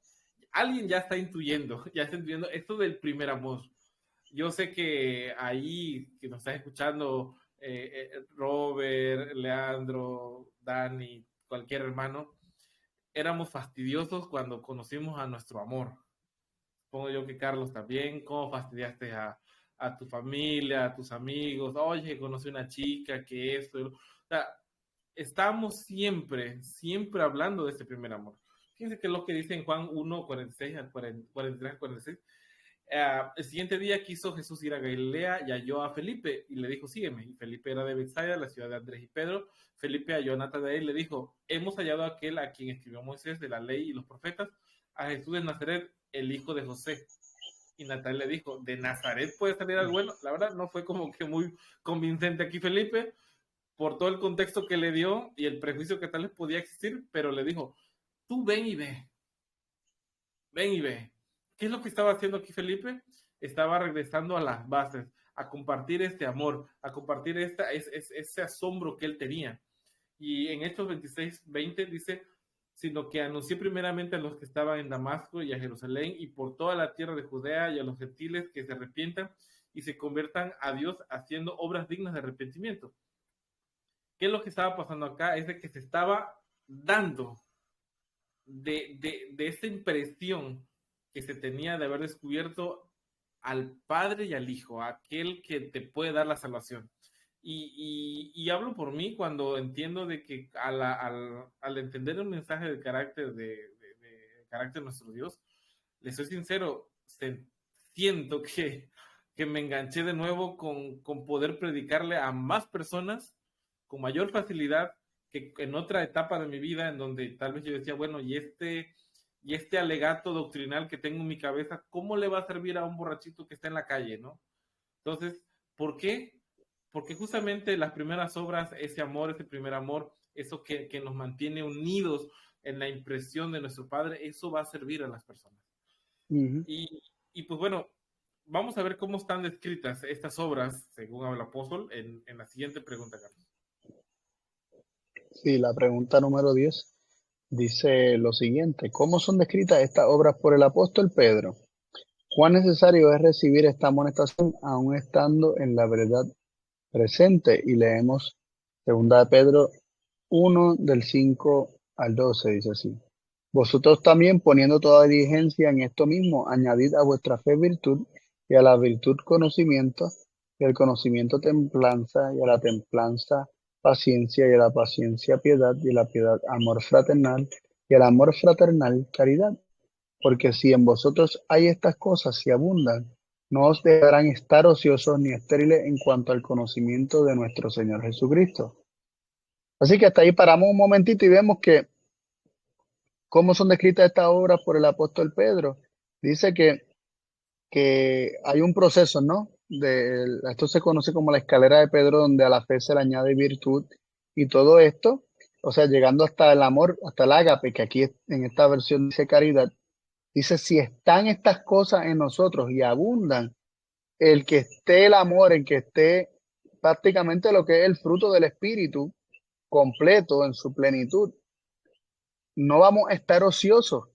Alguien ya está intuyendo, ya está intuyendo esto del primer amor. Yo sé que ahí, que nos estás escuchando, Robert, Leandro, Dani, cualquier hermano, éramos fastidiosos cuando conocimos a nuestro amor. Supongo yo que Carlos también, ¿cómo fastidiaste a tu familia, a tus amigos? Oye, conocí una chica, que esto. O sea, estamos siempre, siempre hablando de este primer amor. Fíjense que es lo que dice en Juan 1, 46 a 43 a 46. El siguiente día quiso Jesús ir a Galilea y halló a Felipe y le dijo, sígueme. Y Felipe era de Bethsaida, la ciudad de Andrés y Pedro. Felipe halló a Natanael y le dijo, hemos hallado a aquel a quien escribió Moisés de la ley y los profetas, a Jesús de Nazaret, el hijo de José. Y Natanael le dijo, ¿de Nazaret puede salir algo bueno? La verdad no fue como que muy convincente aquí Felipe, por todo el contexto que le dio y el prejuicio que tal vez podía existir, pero le dijo, tú ven y ve, ven y ve. ¿Qué es lo que estaba haciendo aquí Felipe? Estaba regresando a las bases, a compartir este amor, a compartir ese asombro que él tenía. Y en Hechos 26:20 dice, sino que anuncié primeramente a los que estaban en Damasco y a Jerusalén y por toda la tierra de Judea y a los gentiles que se arrepientan y se conviertan a Dios haciendo obras dignas de arrepentimiento. ¿Qué es lo que estaba pasando acá? Es de que se estaba dando de esa impresión que se tenía de haber descubierto al Padre y al Hijo, aquel que te puede dar la salvación. Y hablo por mí cuando entiendo de que al entender el mensaje del carácter de carácter de nuestro Dios, le soy sincero, siento que me enganché de nuevo con poder predicarle a más personas con mayor facilidad que en otra etapa de mi vida en donde tal vez yo decía, bueno, y este alegato doctrinal que tengo en mi cabeza, ¿cómo le va a servir a un borrachito que está en la calle, no? Entonces, ¿por qué? Porque justamente las primeras obras, ese amor, ese primer amor, eso que nos mantiene unidos en la impresión de nuestro Padre, eso va a servir a las personas. Ujú. Y pues bueno, vamos a ver cómo están descritas estas obras, según el apóstol, en la siguiente pregunta, Carlos. Sí, la pregunta número 10 dice lo siguiente: ¿cómo son descritas estas obras por el apóstol Pedro? ¿Cuán necesario es recibir esta amonestación aún estando en la verdad presente? Y leemos 2 de Pedro 1 del 5 al 12, dice así: vosotros también, poniendo toda diligencia en esto mismo, añadid a vuestra fe virtud, y a la virtud conocimiento, y al conocimiento templanza, y a la templanza paciencia, y a la paciencia piedad, y a la piedad amor fraternal, y al amor fraternal caridad. Porque si en vosotros hay estas cosas, si abundan, no os dejarán estar ociosos ni estériles en cuanto al conocimiento de nuestro Señor Jesucristo. Así que hasta ahí paramos un momentito y vemos que cómo son descritas estas obras por el apóstol Pedro. Dice que hay un proceso, ¿no? Esto se conoce como la escalera de Pedro, donde a la fe se le añade virtud y todo esto, o sea, llegando hasta el amor, hasta el ágape, que aquí en esta versión dice caridad. Dice, si están estas cosas en nosotros y abundan, el que esté el amor, el que esté prácticamente lo que es el fruto del Espíritu completo en su plenitud, no vamos a estar ociosos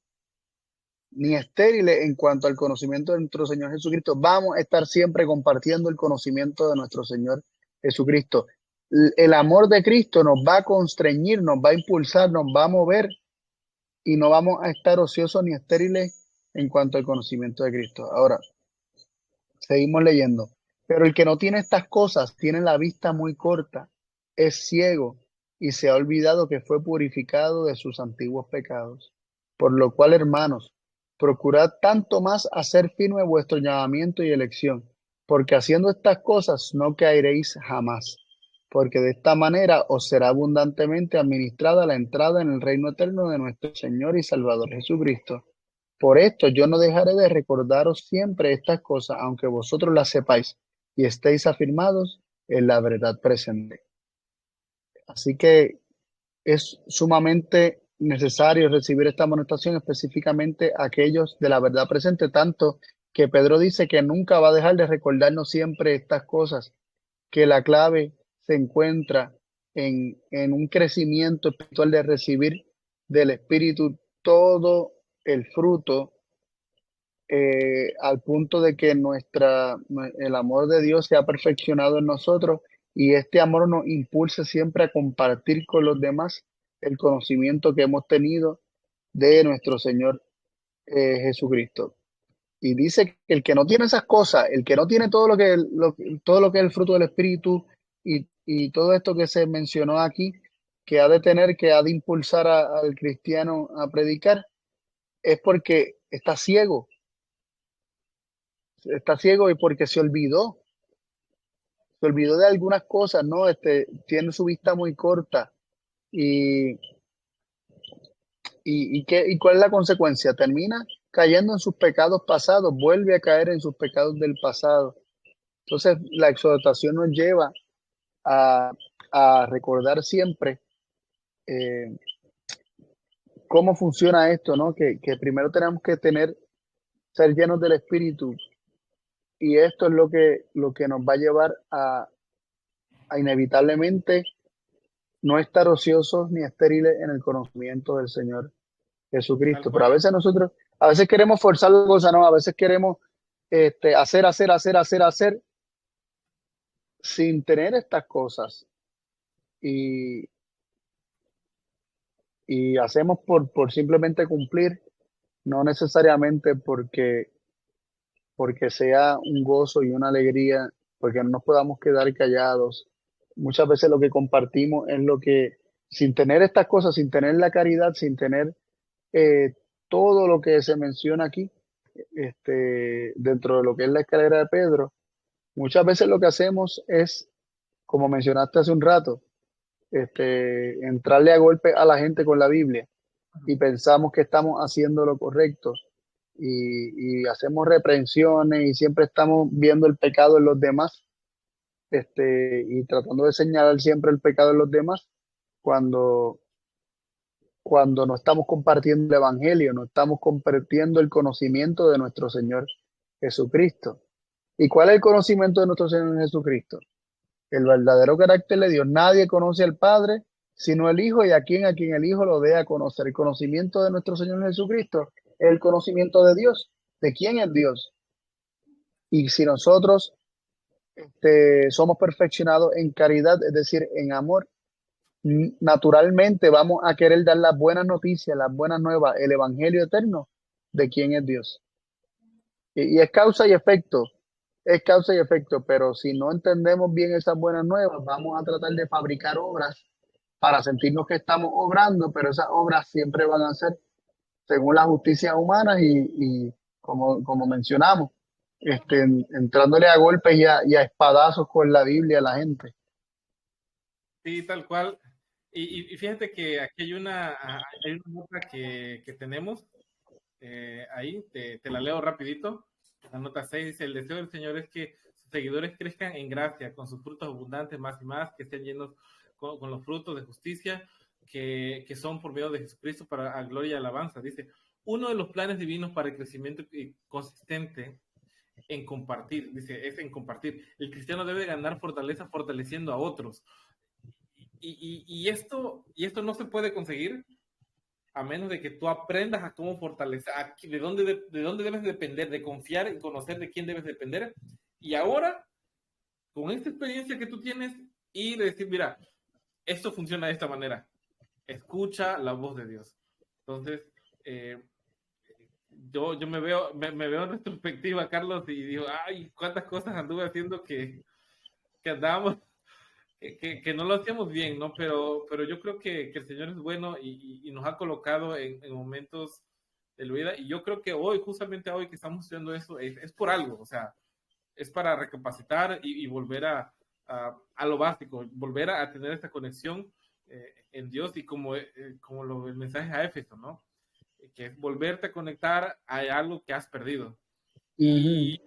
ni estériles en cuanto al conocimiento de nuestro Señor Jesucristo. Vamos a estar siempre compartiendo el conocimiento de nuestro Señor Jesucristo. El amor de Cristo nos va a constreñir, nos va a impulsar, nos va a mover y no vamos a estar ociosos ni estériles en cuanto al conocimiento de Cristo. Ahora, seguimos leyendo. Pero el que no tiene estas cosas tiene la vista muy corta, es ciego y se ha olvidado que fue purificado de sus antiguos pecados. Por lo cual, hermanos, procurad tanto más hacer firme vuestro llamamiento y elección, porque haciendo estas cosas no caeréis jamás, porque de esta manera os será abundantemente administrada la entrada en el reino eterno de nuestro Señor y Salvador Jesucristo. Por esto yo no dejaré de recordaros siempre estas cosas, aunque vosotros las sepáis y estéis afirmados en la verdad presente. Así que es sumamente necesario recibir esta amonestación, específicamente a aquellos de la verdad presente, tanto que Pedro dice que nunca va a dejar de recordarnos siempre estas cosas, que la clave se encuentra en un crecimiento espiritual de recibir del Espíritu todo el fruto, al punto de que el amor de Dios se ha perfeccionado en nosotros y este amor nos impulsa siempre a compartir con los demás el conocimiento que hemos tenido de nuestro Señor Jesucristo. Y dice que el que no tiene esas cosas, el que no tiene todo lo que es el fruto del Espíritu y todo esto que se mencionó aquí, que ha de impulsar al cristiano a predicar, es porque está ciego y porque se olvidó de algunas cosas, ¿no? Tiene su vista muy corta y, y ¿cuál es la consecuencia? Termina cayendo en sus pecados pasados, vuelve a caer en sus pecados del pasado. Entonces, la exhortación nos lleva a, a recordar siempre eh, cómo funciona esto, ¿no? Que primero tenemos que ser llenos del Espíritu y esto es lo que nos va a llevar a inevitablemente no estar ociosos ni estériles en el conocimiento del Señor Tal Jesucristo. Pero cual. a veces queremos forzar la cosa, ¿no? A veces queremos hacer sin tener estas cosas y, y hacemos por simplemente cumplir, no necesariamente porque sea un gozo y una alegría, porque no nos podamos quedar callados. Muchas veces lo que compartimos es lo que, sin tener estas cosas, sin tener la caridad, sin tener eh, todo lo que se menciona aquí, dentro de lo que es la escalera de Pedro, muchas veces lo que hacemos es, como mencionaste hace un rato, entrarle a golpe a la gente con la Biblia y pensamos que estamos haciendo lo correcto y hacemos reprensiones y siempre estamos viendo el pecado en los demás, y tratando de señalar siempre el pecado en los demás cuando, cuando no estamos compartiendo el Evangelio, no estamos compartiendo el conocimiento de nuestro Señor Jesucristo. ¿Y cuál es el conocimiento de nuestro Señor Jesucristo? El verdadero carácter de Dios. Nadie conoce al Padre sino el Hijo y a quien el Hijo lo dé a conocer. El conocimiento de nuestro Señor Jesucristo es el conocimiento de Dios, de quién es Dios. Y si nosotros somos perfeccionados en caridad, es decir, en amor, naturalmente vamos a querer dar las buenas noticias, las buenas nuevas, el Evangelio eterno de quién es Dios. Y es causa y efecto, pero si no entendemos bien esas buenas nuevas, vamos a tratar de fabricar obras para sentirnos que estamos obrando, pero esas obras siempre van a ser según la justicia humana y como mencionamos, entrándole a golpes y a espadazos con la Biblia a la gente. Sí, tal cual. Y fíjate que aquí hay una nota que tenemos ahí, te la leo rapidito. La nota 6 dice, el deseo del Señor es que sus seguidores crezcan en gracia, con sus frutos abundantes más y más, que estén llenos con los frutos de justicia que son por medio de Jesucristo para a gloria y alabanza. Dice, uno de los planes divinos para el crecimiento consistente en compartir, dice, es en compartir. El cristiano debe ganar fortaleza fortaleciendo a otros. Y esto no se puede conseguir a menos de que tú aprendas a cómo fortalecer, de dónde debes depender, de confiar y conocer de quién debes depender. Y ahora, con esta experiencia que tú tienes, y de decir, mira, esto funciona de esta manera. Escucha la voz de Dios. Entonces, eh, yo me veo en retrospectiva, Carlos, y digo, ay, cuántas cosas anduve haciendo que andábamos que no lo hacíamos bien, ¿no? Pero yo creo que el Señor es bueno y nos ha colocado en momentos de la vida. Y yo creo que hoy, justamente hoy que estamos estudiando eso, es por algo, o sea, es para recapacitar y volver a lo básico, volver a tener esta conexión en Dios y como el mensaje a Éfeso, ¿no? Que es volverte a conectar a algo que has perdido. Ujú, Y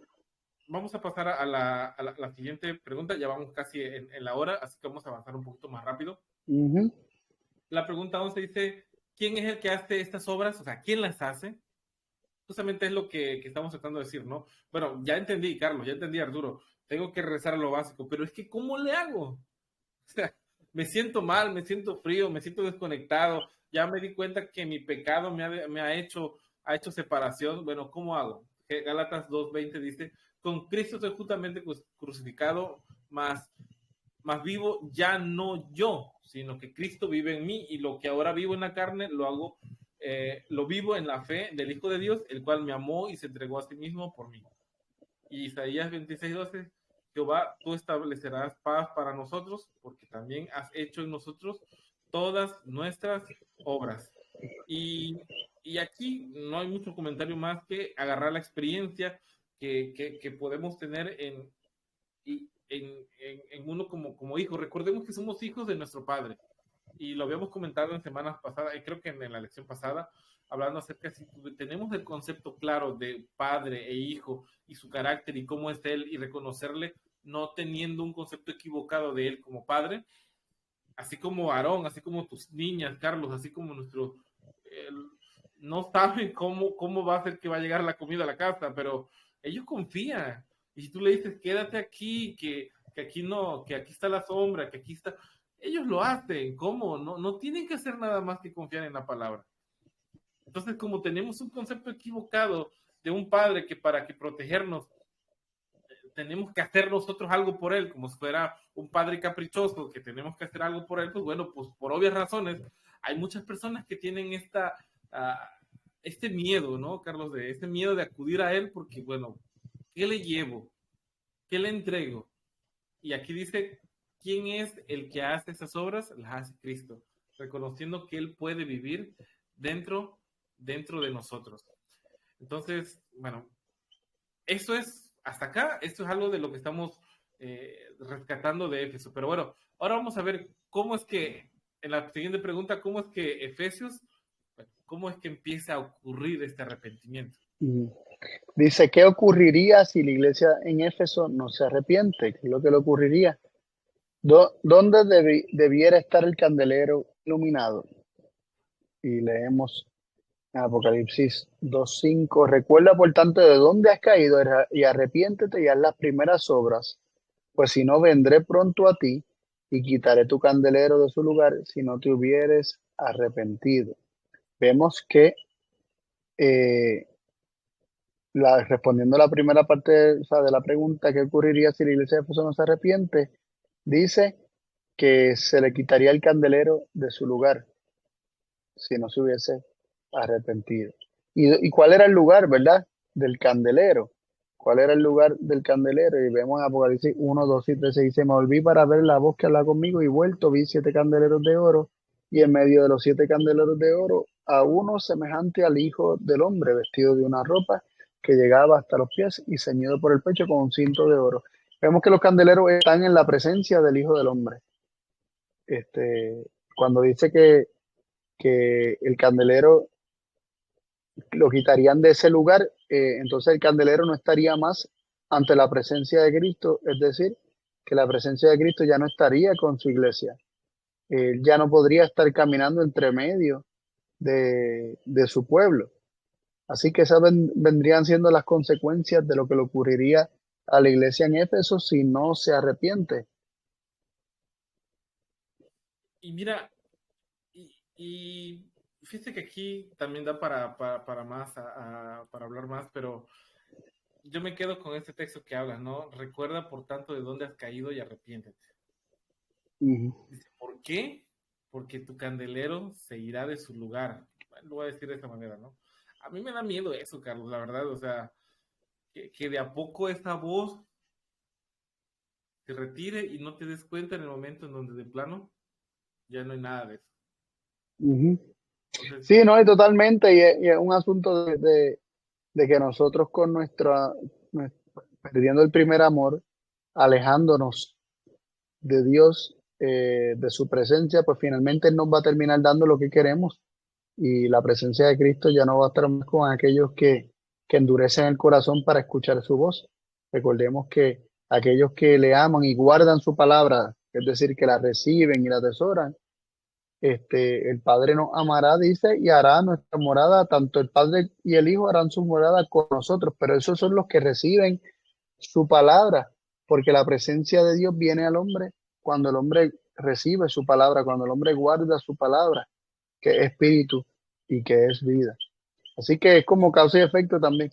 vamos a pasar la siguiente pregunta. Ya vamos casi en la hora, así que vamos a avanzar un poquito más rápido. ujú, La pregunta 11 dice, ¿quién es el que hace estas obras? O sea, ¿quién las hace? Justamente es lo que estamos tratando de decir, ¿no? Bueno, ya entendí, Carlos, ya entendí, Arturo. Tengo que rezar lo básico, pero es que ¿cómo le hago? O sea, me siento mal, me siento frío, me siento desconectado. Ya me di cuenta que mi pecado ha hecho separación. Bueno, ¿cómo hago? Gálatas 2:20 dice, con Cristo estoy justamente crucificado, más vivo ya no yo, sino que Cristo vive en mí y lo que ahora vivo en la carne lo vivo en la fe del Hijo de Dios, el cual me amó y se entregó a sí mismo por mí. Y Isaías 26:12, Jehová, tú establecerás paz para nosotros, porque también has hecho en nosotros todas nuestras obras. Y Y aquí no hay mucho comentario más que agarrar la experiencia que podemos tener en uno como hijo. Recordemos que somos hijos de nuestro Padre. Y lo habíamos comentado en semanas pasadas, y creo que en la lección pasada, hablando acerca de si tenemos el concepto claro de padre e hijo y su carácter y cómo es él y reconocerle, no teniendo un concepto equivocado de él como padre, así como Aarón, así como tus niñas, Carlos, así como nuestro, el, no saben cómo va a ser que va a llegar la comida a la casa, pero ellos confían. Y si tú le dices, quédate aquí, que aquí no, que aquí está la sombra, que aquí está, ellos lo hacen. ¿Cómo? No tienen que hacer nada más que confiar en la palabra. Entonces, como tenemos un concepto equivocado de un padre que para que protegernos tenemos que hacer nosotros algo por él, como si fuera un padre caprichoso, que tenemos que hacer algo por él, pues bueno, pues por obvias razones, hay muchas personas que tienen este miedo, ¿no, Carlos? De este miedo de acudir a él, porque, bueno, ¿qué le llevo? ¿Qué le entrego? Y aquí dice, ¿quién es el que hace esas obras? Las hace Cristo, reconociendo que él puede vivir dentro, dentro de nosotros. Entonces, bueno, eso es, hasta acá, esto es algo de lo que estamos rescatando de Éfeso. Pero bueno, ahora vamos a ver cómo es que, en la siguiente pregunta, cómo es que Efesios, cómo es que empieza a ocurrir este arrepentimiento. Mm. Dice, ¿qué ocurriría si la iglesia en Éfeso no se arrepiente? ¿Qué es lo que le ocurriría? ¿Dónde debiera estar el candelero iluminado? Y leemos Apocalipsis 2:5. Recuerda, por tanto, de dónde has caído y arrepiéntete y haz las primeras obras, pues si no, vendré pronto a ti y quitaré tu candelero de su lugar si no te hubieres arrepentido. Vemos que eh, respondiendo a la primera parte, o sea, de la pregunta, ¿qué ocurriría si la iglesia de Éfeso no se arrepiente? Dice que se le quitaría el candelero de su lugar si no se hubiese arrepentido. ¿Y cuál era el lugar, verdad? Del candelero. ¿Cuál era el lugar del candelero? Y vemos en Apocalipsis 1, 2 y 3, dice, me volví para ver la voz que habla conmigo y vuelto vi 7 candeleros de oro y en medio de los 7 candeleros de oro a uno semejante al Hijo del Hombre, vestido de una ropa que llegaba hasta los pies y ceñido por el pecho con un cinto de oro. Vemos que los candeleros están en la presencia del Hijo del Hombre. Cuando dice que el candelero lo quitarían de ese lugar, entonces el candelero no estaría más ante la presencia de Cristo, es decir, que la presencia de Cristo ya no estaría con su iglesia. Él ya no podría estar caminando entre medio de su pueblo. Así que esas vendrían siendo las consecuencias de lo que le ocurriría a la iglesia en Éfeso si no se arrepiente. Y mira, y fíjate que aquí también da para más, para hablar más, pero yo me quedo con este texto que habla, ¿no? Recuerda, por tanto, de dónde has caído y arrepiéntete. Ujú. Dice, ¿por qué? Porque tu candelero se irá de su lugar. Bueno, lo voy a decir de esta manera, ¿no? A mí me da miedo eso, Carlos, la verdad, o sea, que de a poco esta voz se retire y no te des cuenta en el momento en donde de plano ya no hay nada de eso. Ujú. Entonces, Sí, no, y totalmente, y es un asunto de que nosotros con perdiendo el primer amor, alejándonos de Dios, de su presencia, pues finalmente Él nos va a terminar dando lo que queremos y la presencia de Cristo ya no va a estar más con aquellos que endurecen el corazón para escuchar su voz. Recordemos que aquellos que le aman y guardan su palabra, es decir, que la reciben y la atesoran, el Padre nos amará, dice, y hará nuestra morada, tanto el Padre y el Hijo harán su morada con nosotros, pero esos son los que reciben su palabra, porque la presencia de Dios viene al hombre cuando el hombre recibe su palabra, cuando el hombre guarda su palabra, que es espíritu y que es vida. Así que es como causa y efecto también.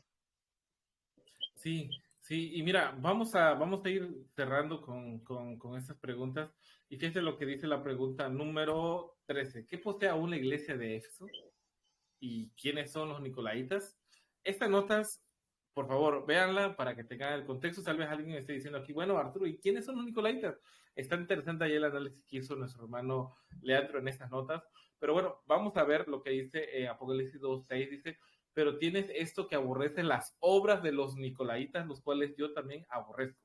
sí, sí, y mira, vamos a ir cerrando con estas preguntas. Y fíjate lo que dice la pregunta número 13. ¿Qué posee aún la iglesia de Éfeso? ¿Y quiénes son los nicolaitas? Estas notas, por favor, véanla para que tengan el contexto. Tal vez alguien esté diciendo aquí, bueno, Arturo, ¿y quiénes son los nicolaitas? Está interesante ahí el análisis que hizo nuestro hermano Leandro en estas notas, Pero bueno, vamos a ver lo que dice Apocalipsis 2:6, dice, pero tienes esto que aborrece las obras de los nicolaitas, los cuales yo también aborrezco.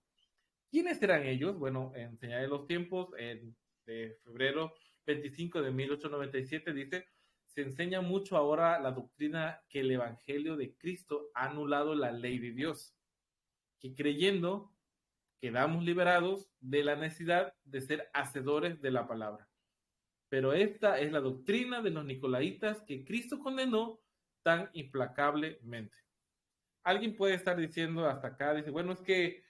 ¿Quiénes eran ellos? Bueno, en Señal de los Tiempos, de febrero 25 de 1897, dice, se enseña mucho ahora la doctrina que el Evangelio de Cristo ha anulado la ley de Dios, que creyendo quedamos liberados de la necesidad de ser hacedores de la palabra. Pero esta es la doctrina de los nicolaitas que Cristo condenó tan implacablemente. Alguien puede estar diciendo hasta acá, dice, bueno, es que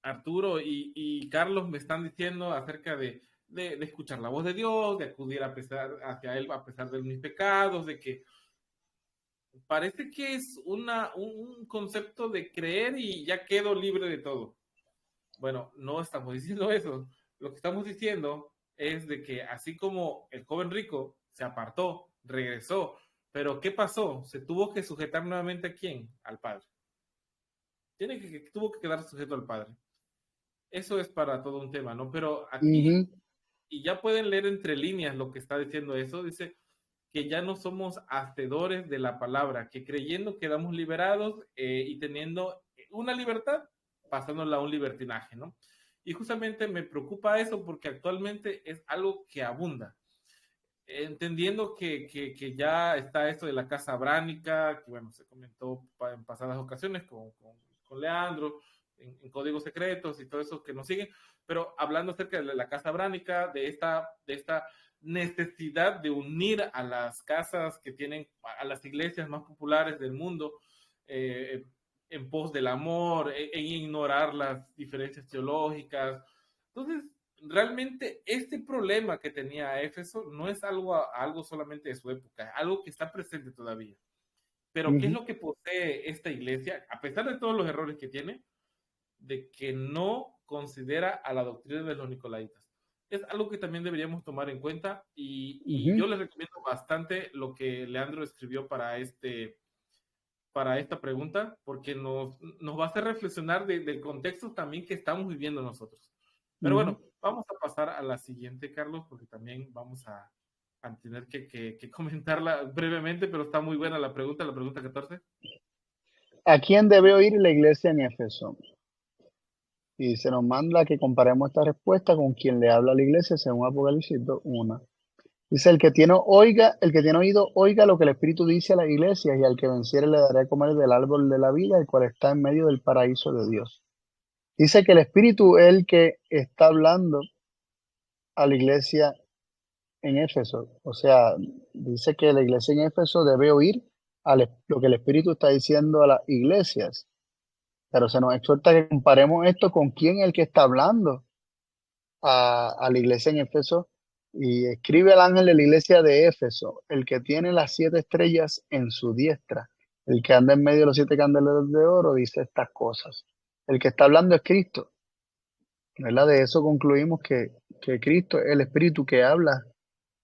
Arturo y Carlos me están diciendo acerca de escuchar la voz de Dios, de acudir hacia Él a pesar de mis pecados, de que parece que es un concepto de creer y ya quedo libre de todo. Bueno, no estamos diciendo eso. Lo que estamos diciendo es de que así como el joven rico se apartó, regresó, pero ¿qué pasó? Se tuvo que sujetar nuevamente ¿a quién? Al Padre. Tuvo que quedar sujeto al Padre. Eso es para todo un tema, ¿no? Pero aquí, y ya pueden leer entre líneas lo que está diciendo eso, dice que ya no somos hacedores de la palabra, que creyendo quedamos liberados y teniendo una libertad, pasándola a un libertinaje, ¿no? Y justamente me preocupa eso porque actualmente es algo que abunda. Entendiendo que ya está esto de la casa abránica, que bueno, se comentó en pasadas ocasiones con Leandro, en códigos secretos y todo eso que nos siguen, pero hablando acerca de la casa abránica, de esta necesidad de unir a las casas que tienen, a las iglesias más populares del mundo, en pos del amor, en ignorar las diferencias teológicas. Entonces, realmente este problema que tenía Éfeso no es algo solamente de su época, algo que está presente todavía. Pero ¿qué es lo que posee esta iglesia? A pesar de todos los errores que tiene, de que no considera a la doctrina de los nicolaitas. Es algo que también deberíamos tomar en cuenta y yo les recomiendo bastante lo que Leandro escribió para esta pregunta, porque nos va a hacer reflexionar del contexto también que estamos viviendo nosotros. Pero bueno, vamos a pasar a la siguiente, Carlos, porque también vamos a tener que comentarla brevemente, pero está muy buena la pregunta 14. ¿A quién debe oír la iglesia en Éfeso? Y se nos manda que comparemos esta respuesta con quien le habla a la iglesia según Apocalipsis 1. Dice, el que tiene oído, oiga lo que el Espíritu dice a las iglesias, y al que venciere le daré a comer del árbol de la vida, el cual está en medio del paraíso de Dios. Dice que el Espíritu es el que está hablando a la iglesia en Éfeso. O sea, dice que la iglesia en Éfeso debe oír lo que el Espíritu está diciendo a las iglesias. Pero se nos exhorta que comparemos esto con quién es el que está hablando a la iglesia en Éfeso. Y escribe el ángel de la iglesia de Éfeso, el que tiene las 7 estrellas en su diestra, el que anda en medio de los 7 candeleros de oro, dice estas cosas. El que está hablando es Cristo, ¿verdad? De eso concluimos que Cristo es el Espíritu que habla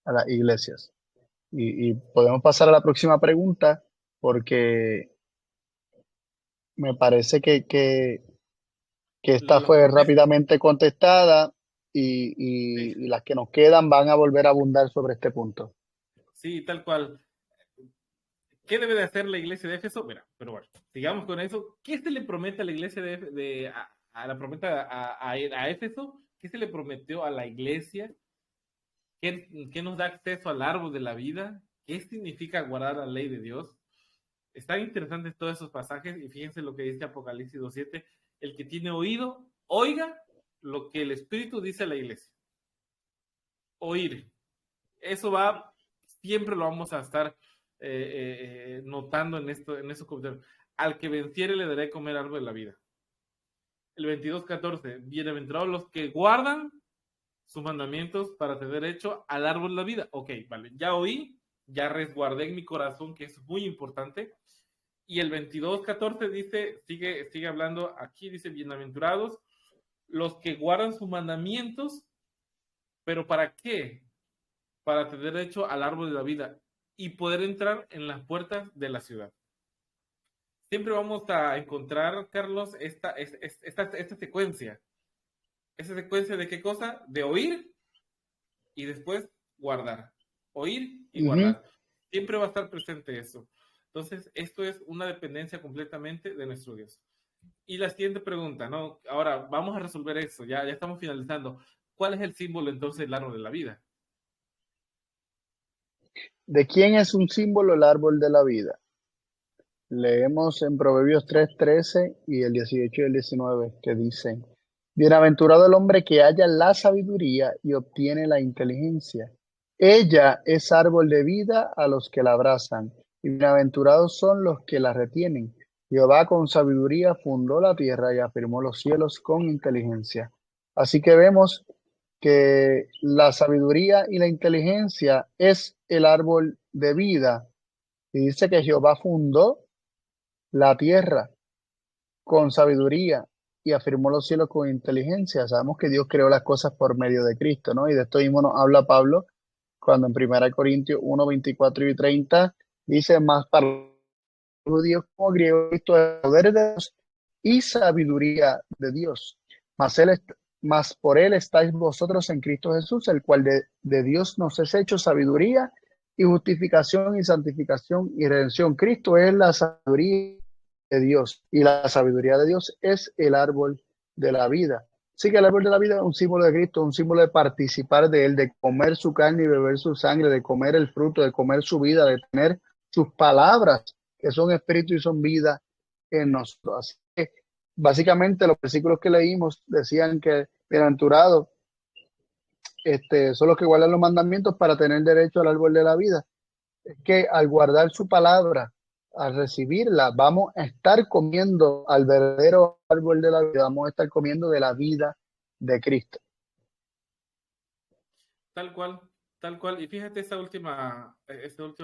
a las iglesias. Y podemos pasar a la próxima pregunta, porque me parece que esta fue rápidamente contestada y las que nos quedan van a volver a abundar sobre este punto. Sí, tal cual. ¿Qué debe de hacer la iglesia de Éfeso? Mira, pero bueno, sigamos con eso. ¿Qué se le promete a la iglesia a Éfeso? ¿Qué se le prometió a la iglesia? ¿Qué nos da acceso al árbol de la vida? ¿Qué significa guardar la ley de Dios? Están interesantes todos esos pasajes y fíjense lo que dice Apocalipsis 2:7. El que tiene oído, oiga lo que el Espíritu dice a la iglesia. Oír. Eso siempre lo vamos a estar notando en estos comentarios. Al que venciere le daré comer árbol de la vida. El 22:14. Bienaventurados los que guardan sus mandamientos para tener derecho al árbol de la vida. Ok, vale, ya oí, ya resguardé en mi corazón, que es muy importante. Y el 22:14 dice, sigue hablando aquí, dice, bienaventurados los que guardan sus mandamientos, pero ¿para qué? Para tener derecho al árbol de la vida y poder entrar en las puertas de la ciudad. Siempre vamos a encontrar, Carlos, esta secuencia. ¿Esa secuencia de qué cosa? De oír y después guardar. Oír y Ujú. guardar. Siempre va a estar presente eso. Entonces, esto es una dependencia completamente de nuestro Dios. Y la siguiente pregunta, ¿no? Ahora, vamos a resolver eso, ya estamos finalizando. ¿Cuál es el símbolo entonces del árbol de la vida? ¿De quién es un símbolo el árbol de la vida? Leemos en Proverbios 3:13 y el 18 y el 19 que dicen, Bienaventurado el hombre que halla la sabiduría y obtiene la inteligencia. Ella es árbol de vida a los que la abrazan, y bienaventurados son los que la retienen. Jehová con sabiduría fundó la tierra y afirmó los cielos con inteligencia. Así que vemos que la sabiduría y la inteligencia es el árbol de vida. Y dice que Jehová fundó la tierra con sabiduría y afirmó los cielos con inteligencia. Sabemos que Dios creó las cosas por medio de Cristo, ¿no? Y de esto mismo nos habla Pablo cuando en 1 Corintios 1:24 y 30 dice, más para los judíos como griegos, Cristo es el poder de Dios y sabiduría de Dios. Mas por él estáis vosotros en Cristo Jesús, el cual de Dios nos es hecho sabiduría y justificación y santificación y redención. Cristo es la sabiduría de Dios y la sabiduría de Dios es el árbol de la vida. Sí que el árbol de la vida es un símbolo de Cristo, un símbolo de participar de él, de comer su carne y beber su sangre, de comer el fruto, de comer su vida, de tener sus palabras que son espíritu y son vida en nosotros. Así que básicamente los versículos que leímos decían que bienaventurados son los que guardan los mandamientos para tener derecho al árbol de la vida. Es que al guardar su palabra, al recibirla, vamos a estar comiendo al verdadero árbol de la vida, vamos a estar comiendo de la vida de Cristo. Tal cual, tal cual. Y fíjate esta última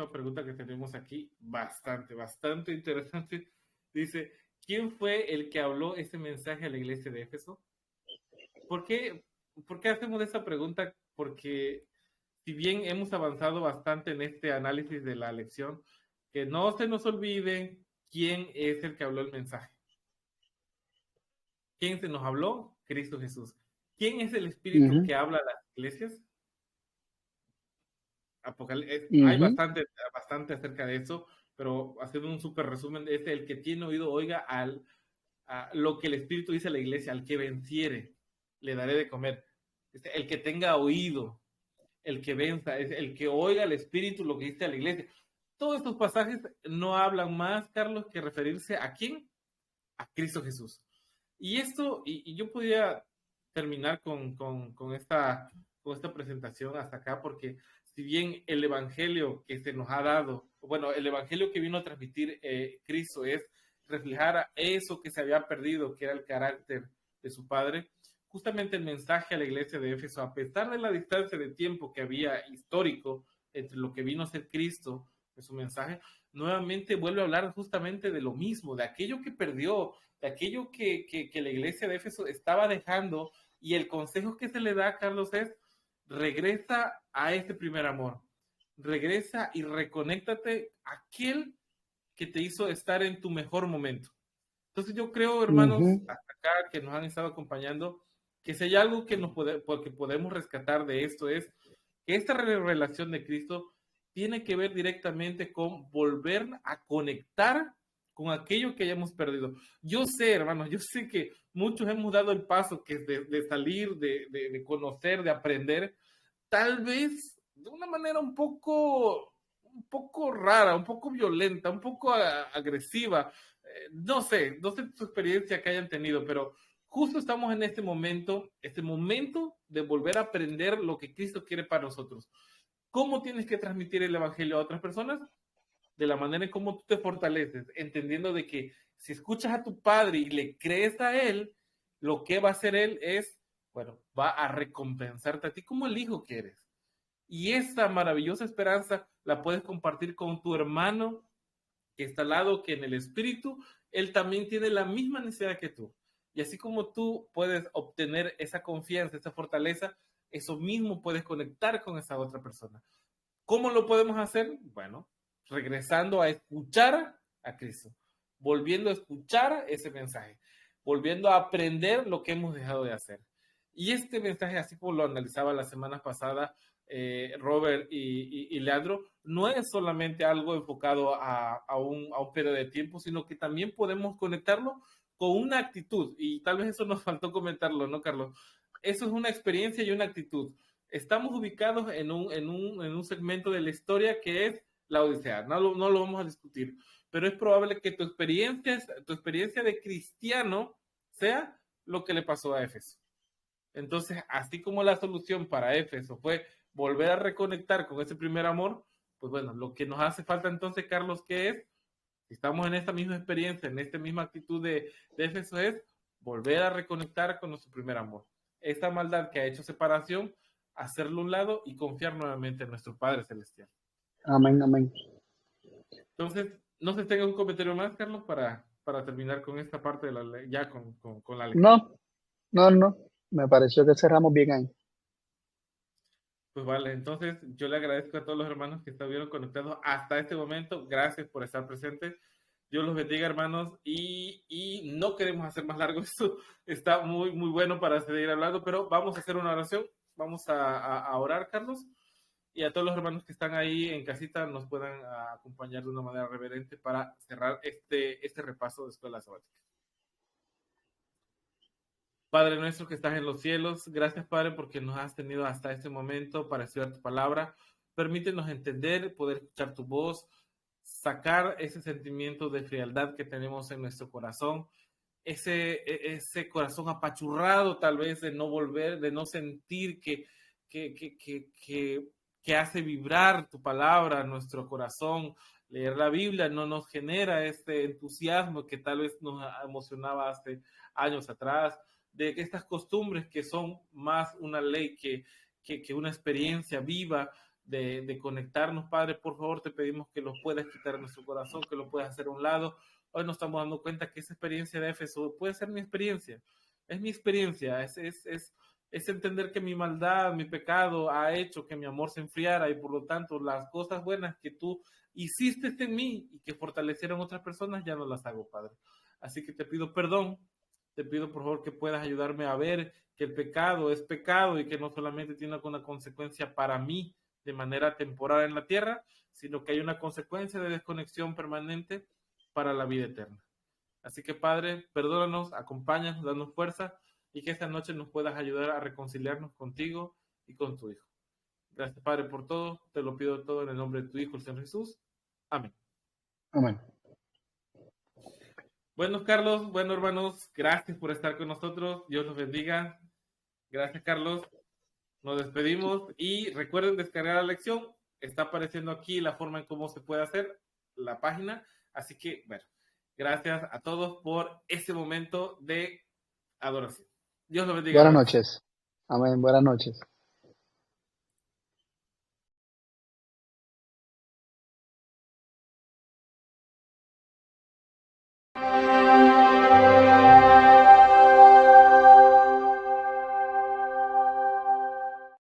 pregunta que tenemos aquí, bastante interesante. Dice, ¿quién fue el que habló ese mensaje a la iglesia de Éfeso? ¿Por qué, por qué hacemos esa pregunta? Porque si bien hemos avanzado bastante en este análisis de la lección, que no se nos olvide quién es el que habló el mensaje. ¿Quién se nos habló? Cristo Jesús. ¿Quién es el Espíritu Ujú, que habla a las iglesias? Hay ujú. bastante acerca de eso, pero haciendo un súper resumen, es el que tiene oído, oiga a lo que el Espíritu dice a la iglesia, al que venciere, le daré de comer. El que tenga oído, el que venza, es el que oiga al Espíritu lo que dice a la iglesia. Todos estos pasajes no hablan más, Carlos, que referirse a quién, a Cristo Jesús. Y esto, y yo podría terminar con esta presentación hasta acá, porque si bien el evangelio que se nos ha dado, bueno, el evangelio que vino a transmitir Cristo es reflejar a eso que se había perdido, que era el carácter de su Padre, justamente el mensaje a la iglesia de Éfeso, a pesar de la distancia de tiempo que había histórico entre lo que vino a ser Cristo, de su mensaje, nuevamente vuelve a hablar justamente de lo mismo, de aquello que perdió, de aquello que la iglesia de Éfeso estaba dejando, y el consejo que se le da a Carlos es, regresa a ese primer amor, regresa y reconéctate a aquel que te hizo estar en tu mejor momento. Entonces yo creo, hermanos, Ujú. hasta acá que nos han estado acompañando, que si hay algo que podemos rescatar de esto es que esta relación de Cristo tiene que ver directamente con volver a conectar con aquello que hayamos perdido. Yo sé, hermanos, yo sé que muchos hemos dado el paso que es de salir, de conocer, de aprender, tal vez de una manera un poco rara, un poco violenta, un poco agresiva. No sé su experiencia que hayan tenido, pero justo estamos en este momento de volver a aprender lo que Cristo quiere para nosotros. ¿Cómo tienes que transmitir el evangelio a otras personas? De la manera en cómo tú te fortaleces, entendiendo de que si escuchas a tu padre y le crees a él, lo que va a hacer él es, bueno, va a recompensarte a ti como el hijo que eres. Y esa maravillosa esperanza la puedes compartir con tu hermano que está al lado, que en el espíritu, él también tiene la misma necesidad que tú. Y así como tú puedes obtener esa confianza, esa fortaleza, eso mismo puedes conectar con esa otra persona. ¿Cómo lo podemos hacer? Bueno, regresando a escuchar a Cristo, volviendo a escuchar ese mensaje, volviendo a aprender lo que hemos dejado de hacer. Y este mensaje, así como lo analizaba la semana pasada, Robert y Leandro, no es solamente algo enfocado a un periodo de tiempo, sino que también podemos conectarlo con una actitud. Y tal vez eso nos faltó comentarlo, ¿no, Carlos? Eso es una experiencia y una actitud. Estamos ubicados en un segmento de la historia que es la Odisea. No lo vamos a discutir, pero es probable que tu experiencia de cristiano sea lo que le pasó a Éfeso. Entonces, así como la solución para Éfeso fue volver a reconectar con ese primer amor, pues bueno, lo que nos hace falta entonces, Carlos, ¿qué es? Si estamos en esta misma experiencia, en esta misma actitud de Éfeso, es volver a reconectar con nuestro primer amor. Esta maldad que ha hecho separación, hacerlo a un lado y confiar nuevamente en nuestro Padre Celestial. Amén, amén. Entonces, no sé si tenga un comentario más, Carlos, para terminar con esta parte de ya con la lección. No, no. Me pareció que cerramos bien ahí. Pues vale, entonces yo le agradezco a todos los hermanos que estuvieron conectados hasta este momento. Gracias por estar presentes. Dios los bendiga, hermanos. Y no queremos hacer más largo esto. Está muy bueno para seguir hablando, pero vamos a hacer una oración. Vamos a orar, Carlos. Y a todos los hermanos que están ahí en casita nos puedan acompañar de una manera reverente para cerrar este repaso de Escuela Sabática. Padre nuestro que estás en los cielos, gracias Padre porque nos has tenido hasta este momento para estudiar tu palabra. Permítenos entender, poder escuchar tu voz, sacar ese sentimiento de frialdad que tenemos en nuestro corazón, ese corazón apachurrado tal vez de no volver, de no sentir que, que, que, que, que hace vibrar tu palabra en nuestro corazón. Leer la Biblia no nos genera este entusiasmo que tal vez nos emocionaba hace años atrás, de estas costumbres que son más una ley que una experiencia viva de conectarnos, Padre, por favor te pedimos que lo puedas quitar de nuestro corazón, que lo puedas hacer a un lado. Hoy nos estamos dando cuenta que esa experiencia de Éfeso puede ser mi experiencia, es mi experiencia, es entender que mi maldad, mi pecado ha hecho que mi amor se enfriara y por lo tanto las cosas buenas que tú hiciste en mí y que fortalecieron otras personas ya no las hago, Padre. Así que te pido perdón, te pido por favor que puedas ayudarme a ver que el pecado es pecado y que no solamente tiene una consecuencia para mí de manera temporal en la tierra, sino que hay una consecuencia de desconexión permanente para la vida eterna. Así que Padre, perdónanos, acompáñanos, danos fuerza y que esta noche nos puedas ayudar a reconciliarnos contigo y con tu Hijo. Gracias Padre por todo, te lo pido todo en el nombre de tu Hijo, el Señor Jesús. Amén. Amén. Bueno, Carlos, bueno, hermanos, gracias por estar con nosotros. Dios los bendiga. Gracias, Carlos. Nos despedimos y recuerden descargar la lección. Está apareciendo aquí la forma en cómo se puede hacer la página. Así que, bueno, gracias a todos por este momento de adoración. Dios los bendiga, Buenas hermanos. noches. Amén. Buenas noches.